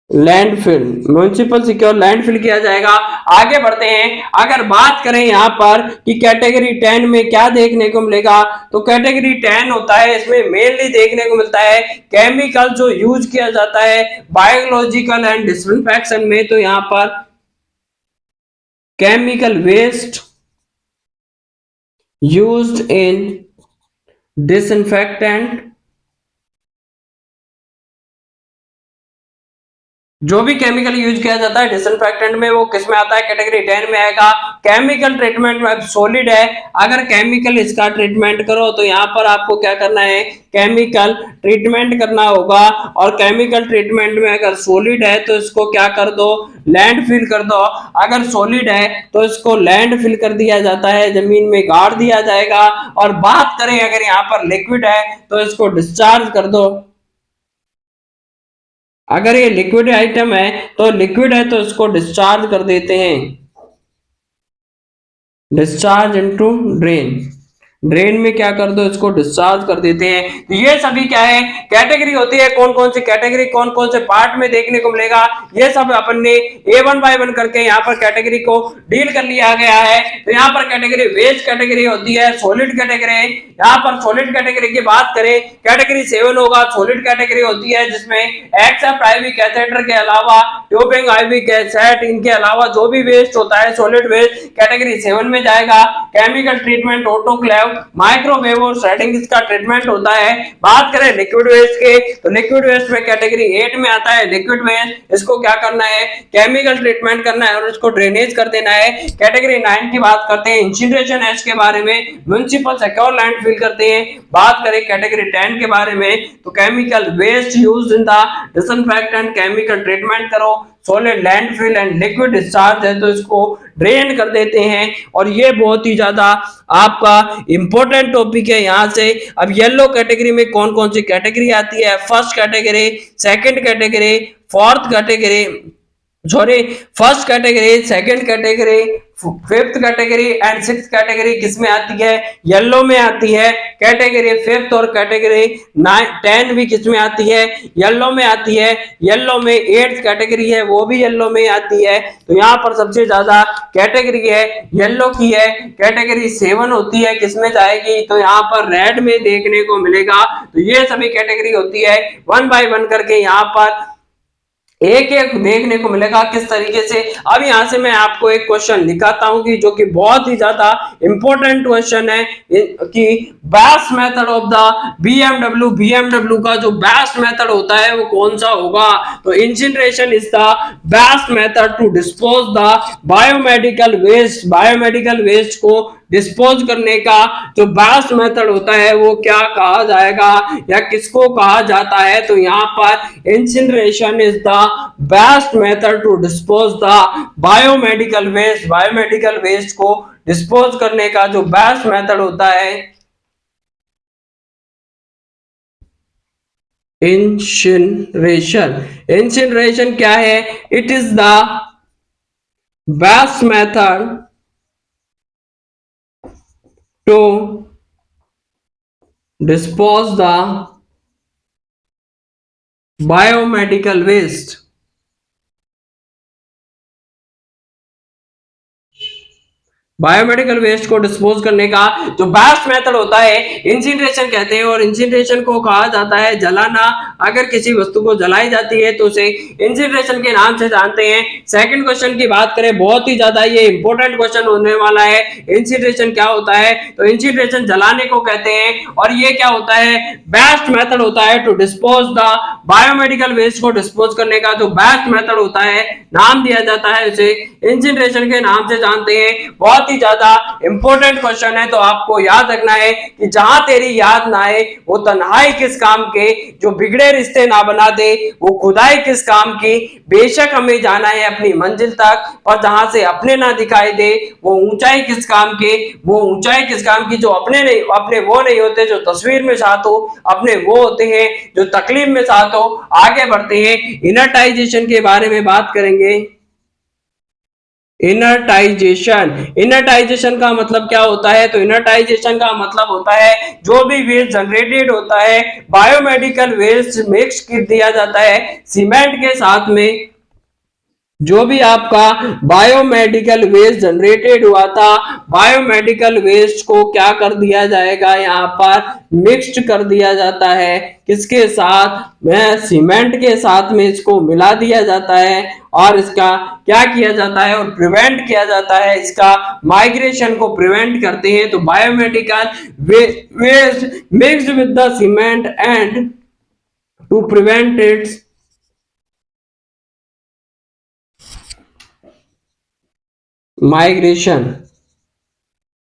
landfill, municipal secure landfill किया जाएगा। आगे बढ़ते हैं, अगर बात करें यहाँ पर कि कैटेगरी 10 में क्या देखने को मिलेगा, तो कैटेगरी 10 होता है, इसमें मेनली देखने को मिलता है केमिकल जो यूज किया जाता है बायोलॉजिकल एंड डिसइंफेक्शन में। तो यहाँ पर chemical waste used in disinfectant, जो भी केमिकल यूज किया जाता है डिसइंफेक्टेंट में वो किस में आता है, कैटेगरी 10 में आएगा। केमिकल ट्रीटमेंट में सॉलिड है, अगर केमिकल इसका ट्रीटमेंट करो तो यहाँ पर आपको क्या करना है, केमिकल ट्रीटमेंट करना होगा। और केमिकल ट्रीटमेंट में अगर सॉलिड है तो इसको क्या कर दो, लैंड फिल कर दो। अगर सॉलिड है तो इसको लैंड फिल कर दिया जाता है, जमीन में गाड़ दिया जाएगा। और बात करें अगर यहाँ पर लिक्विड है तो इसको डिस्चार्ज कर दो। अगर ये लिक्विड आइटम है तो लिक्विड है तो इसको डिस्चार्ज कर देते हैं, डिस्चार्ज इनटू ड्रेन, ड्रेन में क्या कर दो, इसको डिस्चार्ज कर देते हैं। तो ये सभी क्या है, कैटेगरी होती है। कौन कौन सी कैटेगरी कौन कौन से पार्ट में देखने को मिलेगा, ये सब अपन ने A1 बाय 1 करके यहाँ पर कैटेगरी को डील कर लिया गया है। तो यहाँ पर कैटेगरी वेस्ट कैटेगरी होती है, सॉलिड कैटेगरी। यहाँ पर सॉलिड कैटेगरी की बात करें, कैटेगरी 7 होगा, सॉलिड कैटेगरी होती है जिसमें एक्सेप्ट आईवी कैथेटर के अलावा ट्यूबिंग आईवी कैसेट इनके अलावा जो भी वेस्ट होता है सॉलिड वेस्ट कैटेगरी 7 में जाएगा। केमिकल ट्रीटमेंट, ऑटोक्लेव, माइक्रोवेव और थ्रेडिंग इसका ट्रीटमेंट होता है। बात करें लिक्विड वेस्ट के, तो लिक्विड वेस्ट में कैटेगरी 8 में आता है लिक्विड वेस्ट। इसको क्या करना है, केमिकल ट्रीटमेंट करना है और इसको ड्रेनेज कर देना है। कैटेगरी 9 की बात करते हैं, इंसिनरेशन एश के बारे में, म्युनिसिपल सिक्योर लैंडफिल करते हैं। बात करें कैटेगरी 10 के बारे में, तो chemical waste used in the disinfectant, chemical treatment करो। Solid landfill and liquid discharge है तो इसको ड्रेन कर देते हैं। और ये बहुत ही ज्यादा आपका इंपॉर्टेंट टॉपिक है। यहां से अब येलो कैटेगरी में कौन कौन सी कैटेगरी आती है, first category, second category, fourth category, sorry first category, second category, fifth category and six category किसमें आती है, येलो में आती है। कैटेगरी फिफ्थ और कैटेगरी 10 भी किसमें आती है, येलो में आती है। येलो में 8th कैटेगरी है वो भी येलो में आती है। तो यहाँ पर सबसे ज्यादा कैटेगरी है येलो की है। कैटेगरी 7 होती है किसमें जाएगी, तो यहाँ पर रेड में देखने को मिलेगा। तो ये सभी कैटेगरी होती है, 1 बाय 1 करके यहाँ पर एक एक देखने को मिलेगा किस तरीके से। अब यहां से मैं आपको एक क्वेश्चन दिखाता हूं कि जो कि बहुत ही ज्यादा इंपॉर्टेंट क्वेश्चन है कि best method of the BMW का जो बेस्ट मेथड होता है वो कौन सा होगा। तो incineration is the best method to dispose the biomedical waste, biomedical waste को डिस्पोज करने का जो बेस्ट मेथड होता है वो क्या कहा जाएगा या किसको कहा जाता है। तो यहाँ पर incineration is the best method to dispose the biomedical waste, biomedical waste को डिस्पोज करने का जो बेस्ट मेथड होता है इंसिनरेशन। इंसिनरेशन क्या है, it is the best method to dispose the biomedical waste। Biomedical waste को डिस्पोज करने का जो बेस्ट मेथड होता है इंसिनरेशन कहते हैं। और इंसिनरेशन को कहा जाता है जलाना। अगर किसी वस्तु को जलाई जाती है तो उसे इंसिनरेशन के नाम से जानते हैं। सेकंड क्वेश्चन की बात करें, बहुत ही ज्यादा ये इंपॉर्टेंट क्वेश्चन होने वाला है, इंसिनरेशन क्या होता है। तो इंसिनरेशन जलाने को कहते हैं और ये क्या होता है, बेस्ट मेथड होता है to dispose the biomedical waste को डिस्पोज करने का जो बेस्ट मेथड होता है, नाम दिया जाता है उसे इंसिनरेशन के नाम से जानते हैं। बहुत बहुत ही ज्यादा इंपॉर्टेंट क्वेश्चन है। तो आपको याद रखना है कि जहां तेरी याद ना आए वो तन्हाई किस काम के, जो बिगड़े रिश्ते ना बना दे वो खुदाई किस काम की। बेशक हमें जाना है अपनी मंजिल तक, पर जहां से अपने ना दिखाई दे वो ऊंचाई किस काम की। वो ऊंचाई किस काम की जो अपने नहीं, अपने वो नहीं होते जो तस्वीर में साथ हो, अपने वो होते हैं जो तकलीफ में साथ हो। आगे बढ़ते हैं, इनर्टाइजेशन के बारे में बात करेंगे। इनर्टाइजेशन, इनर्टाइजेशन का मतलब क्या होता है? तो इनर्टाइजेशन का मतलब होता है जो भी वेस्ट जनरेटेड होता है, बायोमेडिकल वेस्ट मिक्स कर दिया जाता है सीमेंट के साथ में। जो भी आपका बायोमेडिकल वेस्ट जनरेटेड हुआ था, बायोमेडिकल वेस्ट को क्या कर दिया जाएगा, यहाँ पर मिक्स्ड कर दिया जाता है। किसके साथ में? सीमेंट के साथ में इसको मिला दिया जाता है और इसका क्या किया जाता है और प्रिवेंट किया जाता है, इसका माइग्रेशन को प्रिवेंट करते हैं। तो biomedical waste mixed with the cement and to prevent its migration,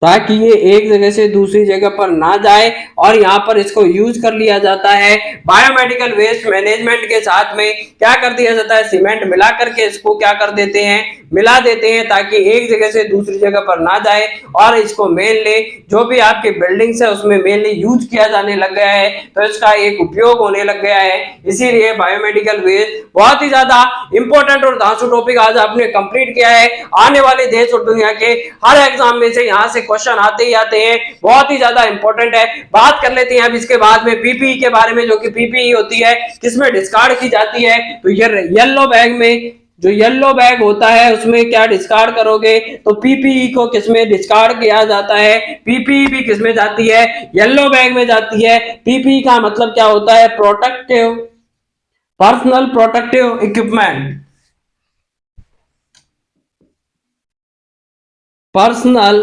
ताकि ये एक जगह से दूसरी जगह पर ना जाए, और यहाँ पर इसको यूज कर लिया जाता है। बायोमेडिकल वेस्ट मैनेजमेंट के साथ में क्या कर दिया जाता है, सीमेंट मिला करके इसको क्या कर देते हैं, मिला देते हैं, ताकि एक जगह से दूसरी जगह पर ना जाए। और इसको मेनली जो भी आपकी बिल्डिंग्स है उसमें मेनली यूज किया जाने लग गया है, तो इसका एक उपयोग होने लग गया है। इसीलिए बायोमेडिकल वेस्ट बहुत ही ज्यादा इंपॉर्टेंट और धांसू टॉपिक आज आपने कंप्लीट किया है। आने वाले देश और दुनिया के हर एग्जाम में से यहाँ से क्वेश्चन आते ही आते हैं, बहुत ही ज्यादा इंपॉर्टेंट है। बात कर लेते हैं अब इसके बाद में पीपीई के बारे में, जो कि पीपीई होती है किसमें डिस्कार्ड की जाती है। तो ये येलो बैग में, जो येलो बैग होता है उसमें क्या डिस्कार्ड करोगे, तो पीपीई को किसमें डिस्कार्ड किया जाता है, पीपीई भी किसमें जाती है, येलो बैग में जाती है। पीपीई का मतलब क्या होता है, protective, personal protective equipment, personal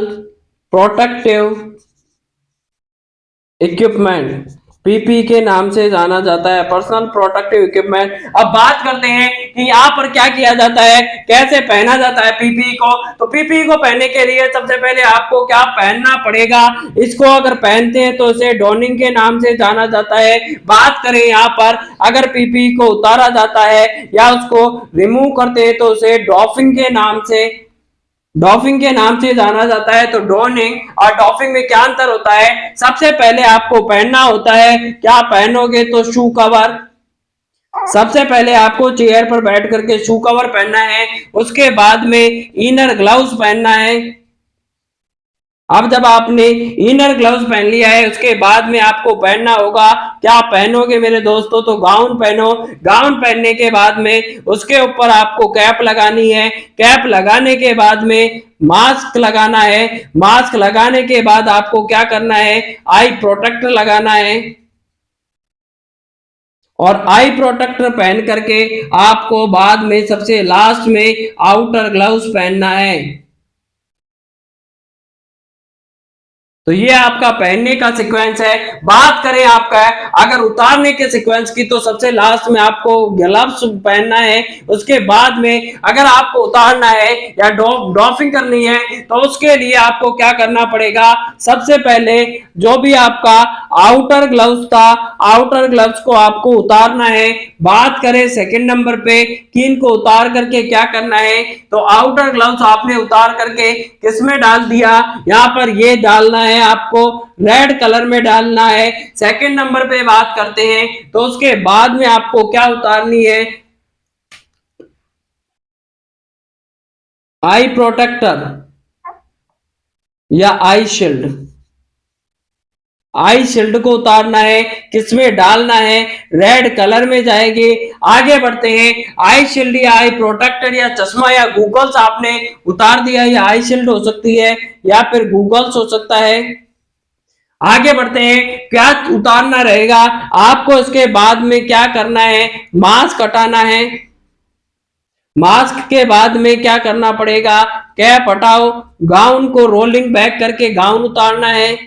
protective equipment PP के नाम से जाना जाता है, पर्सनल प्रोटेक्टिव इक्विपमेंट। अब बात करते हैं कि यहाँ पर क्या किया जाता है, कैसे पहना जाता है पीपी को। तो पीपी को पहनने के लिए सबसे पहले आपको क्या पहनना पड़ेगा, इसको अगर पहनते हैं तो इसे डॉनिंग के नाम से जाना जाता है। बात करें यहाँ पर अगर पीपी को उतारा जाता है या उसको रिमूव करते हैं तो उसे डॉफिंग के नाम से, डॉफिंग के नाम से जाना जाता है। तो डॉनिंग और डॉफिंग में क्या अंतर होता है, सबसे पहले आपको पहनना होता है, क्या पहनोगे, तो शू कवर। सबसे पहले आपको चेयर पर बैठ करके शू कवर पहनना है, उसके बाद में इनर ग्लव्स पहनना है। अब जब आपने इनर ग्लव्स पहन लिया है उसके बाद में आपको पहनना होगा, क्या पहनोगे मेरे दोस्तों, तो गाउन पहनो। गाउन पहनने के बाद में उसके ऊपर आपको कैप लगानी है। कैप लगाने के बाद में मास्क लगाना है। मास्क लगाने के बाद आपको क्या करना है, आई प्रोटेक्टर लगाना है। और आई प्रोटेक्टर पहन करके आपको बाद में सबसे लास्ट में आउटर ग्लव्स पहनना है। तो ये आपका पहनने का सीक्वेंस है। बात करें आपका अगर उतारने के सीक्वेंस की, तो सबसे लास्ट में आपको ग्लव्स पहनना है। उसके बाद में अगर आपको उतारना है या डॉफिंग करनी है तो उसके लिए आपको क्या करना पड़ेगा, सबसे पहले जो भी आपका आउटर ग्लव्स था, आउटर ग्लव्स को आपको उतारना है। बात करें सेकंड नंबर पे कि इनको उतार करके क्या करना है, तो आउटर ग्लव्स आपने उतार करके किसमें डाल दिया, यहाँ पर ये डालना है आपको, रेड कलर में डालना है। सेकंड नंबर पे बात करते हैं तो उसके बाद में आपको क्या उतारनी है, आई प्रोटेक्टर या आई शील्ड। आई शील्ड को उतारना है, किसमें डालना है, रेड कलर में जाएगी। आगे बढ़ते हैं, आई शील्ड या आई प्रोटेक्टर या चश्मा या गूगल्स आपने उतार दिया, या आई शील्ड हो सकती है या फिर गूगल्स हो सकता है। आगे बढ़ते हैं, क्या उतारना रहेगा आपको, इसके बाद में क्या करना है, मास्क हटाना है। मास्क के बाद में क्या करना पड़ेगा, कैप हटाओ। गाउन को रोलिंग बैक करके गाउन उतारना है।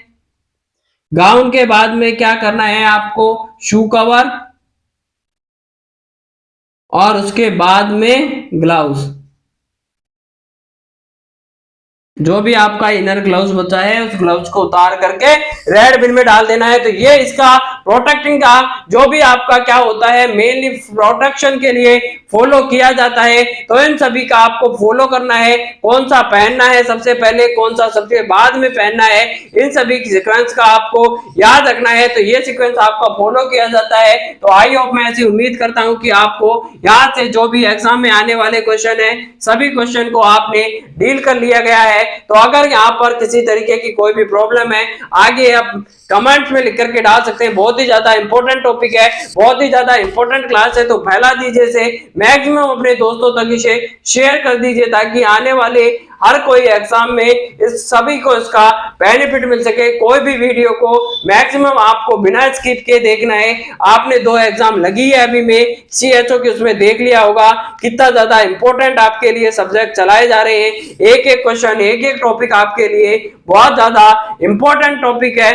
गाउन के बाद में क्या करना है आपको, शू कवर, और उसके बाद में ग्लव्स। जो भी आपका इनर ग्लव्स बचा है उस ग्लव्स को उतार करके रेड बिन में डाल देना है। तो ये इसका प्रोटेक्टिंग का जो भी आपका क्या होता है मेनली प्रोटेक्शन के लिए फॉलो किया जाता है। तो इन सभी का आपको फॉलो करना है, कौन सा पहनना है सबसे पहले, कौन सा सबसे बाद में पहनना है, इन सभी की सीक्वेंस का आपको याद रखना है। तो ये सीक्वेंस आपका फॉलो किया जाता है। तो आई होप मैं ऐसी उम्मीद करता हूं कि आपको यहाँ से जो भी एग्जाम में आने वाले क्वेश्चन है सभी क्वेश्चन को आपने डील कर लिया गया है। तो अगर यहाँ पर किसी तरीके की कोई भी प्रॉब्लम है आगे आप कमेंट्स में लिख करके डाल सकते हैं। बहुत ही ज्यादा इंपॉर्टेंट टॉपिक है, बहुत ही ज्यादा इंपॉर्टेंट क्लास है। तो फैला दीजिए इसे, मैक्सिमम अपने दोस्तों तक इसे शेयर कर दीजिए ताकि आने वाले हर कोई एग्जाम में इस सभी को इसका बेनिफिट मिल सके। कोई भी वीडियो को मैक्सिमम आपको बिना स्किप के देखना है। आपने 2 एग्जाम लगी है अभी में सीएचओ की, उसमें देख लिया होगा कितना ज्यादा इंपॉर्टेंट आपके लिए सब्जेक्ट चलाए जा रहे हैं। एक एक क्वेश्चन, एक एक टॉपिक आपके लिए बहुत ज्यादा इंपॉर्टेंट टॉपिक है।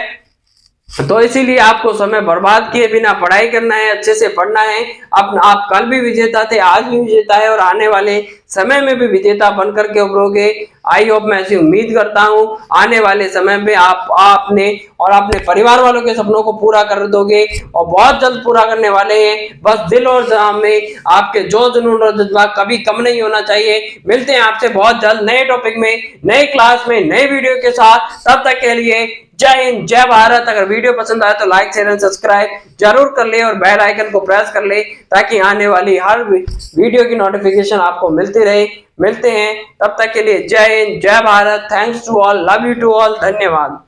तो इसीलिए आपको समय बर्बाद किए बिना पढ़ाई करना है, अच्छे से पढ़ना है। आप कल भी विजेता थे, आज भी विजेता है और आने वाले समय में भी विजेता बनकर के उभरोगे। आई होप मैं ऐसी उम्मीद करता हूं आने वाले समय में आप अपने और अपने परिवार वालों के सपनों को पूरा कर दोगे और बहुत जल्द पूरा करने वाले हैं। बस दिल और जान में आपके जो जुनून और जज्बा कभी कम नहीं होना चाहिए। मिलते हैं आपसे बहुत जल्द नए टॉपिक में, नए क्लास में, नए वीडियो के साथ। तब तक के लिए जय हिंद, जय भारत। अगर वीडियो पसंद आए तो लाइक शेयर एंड सब्सक्राइब जरूर कर ले और बेल आइकन को प्रेस कर ले ताकि आने वाली हर वीडियो की नोटिफिकेशन आपको मिलती रहे। मिलते हैं, तब तक के लिए जय हिंद, जय Bharat. Thanks to all, love you to all, धन्यवाद।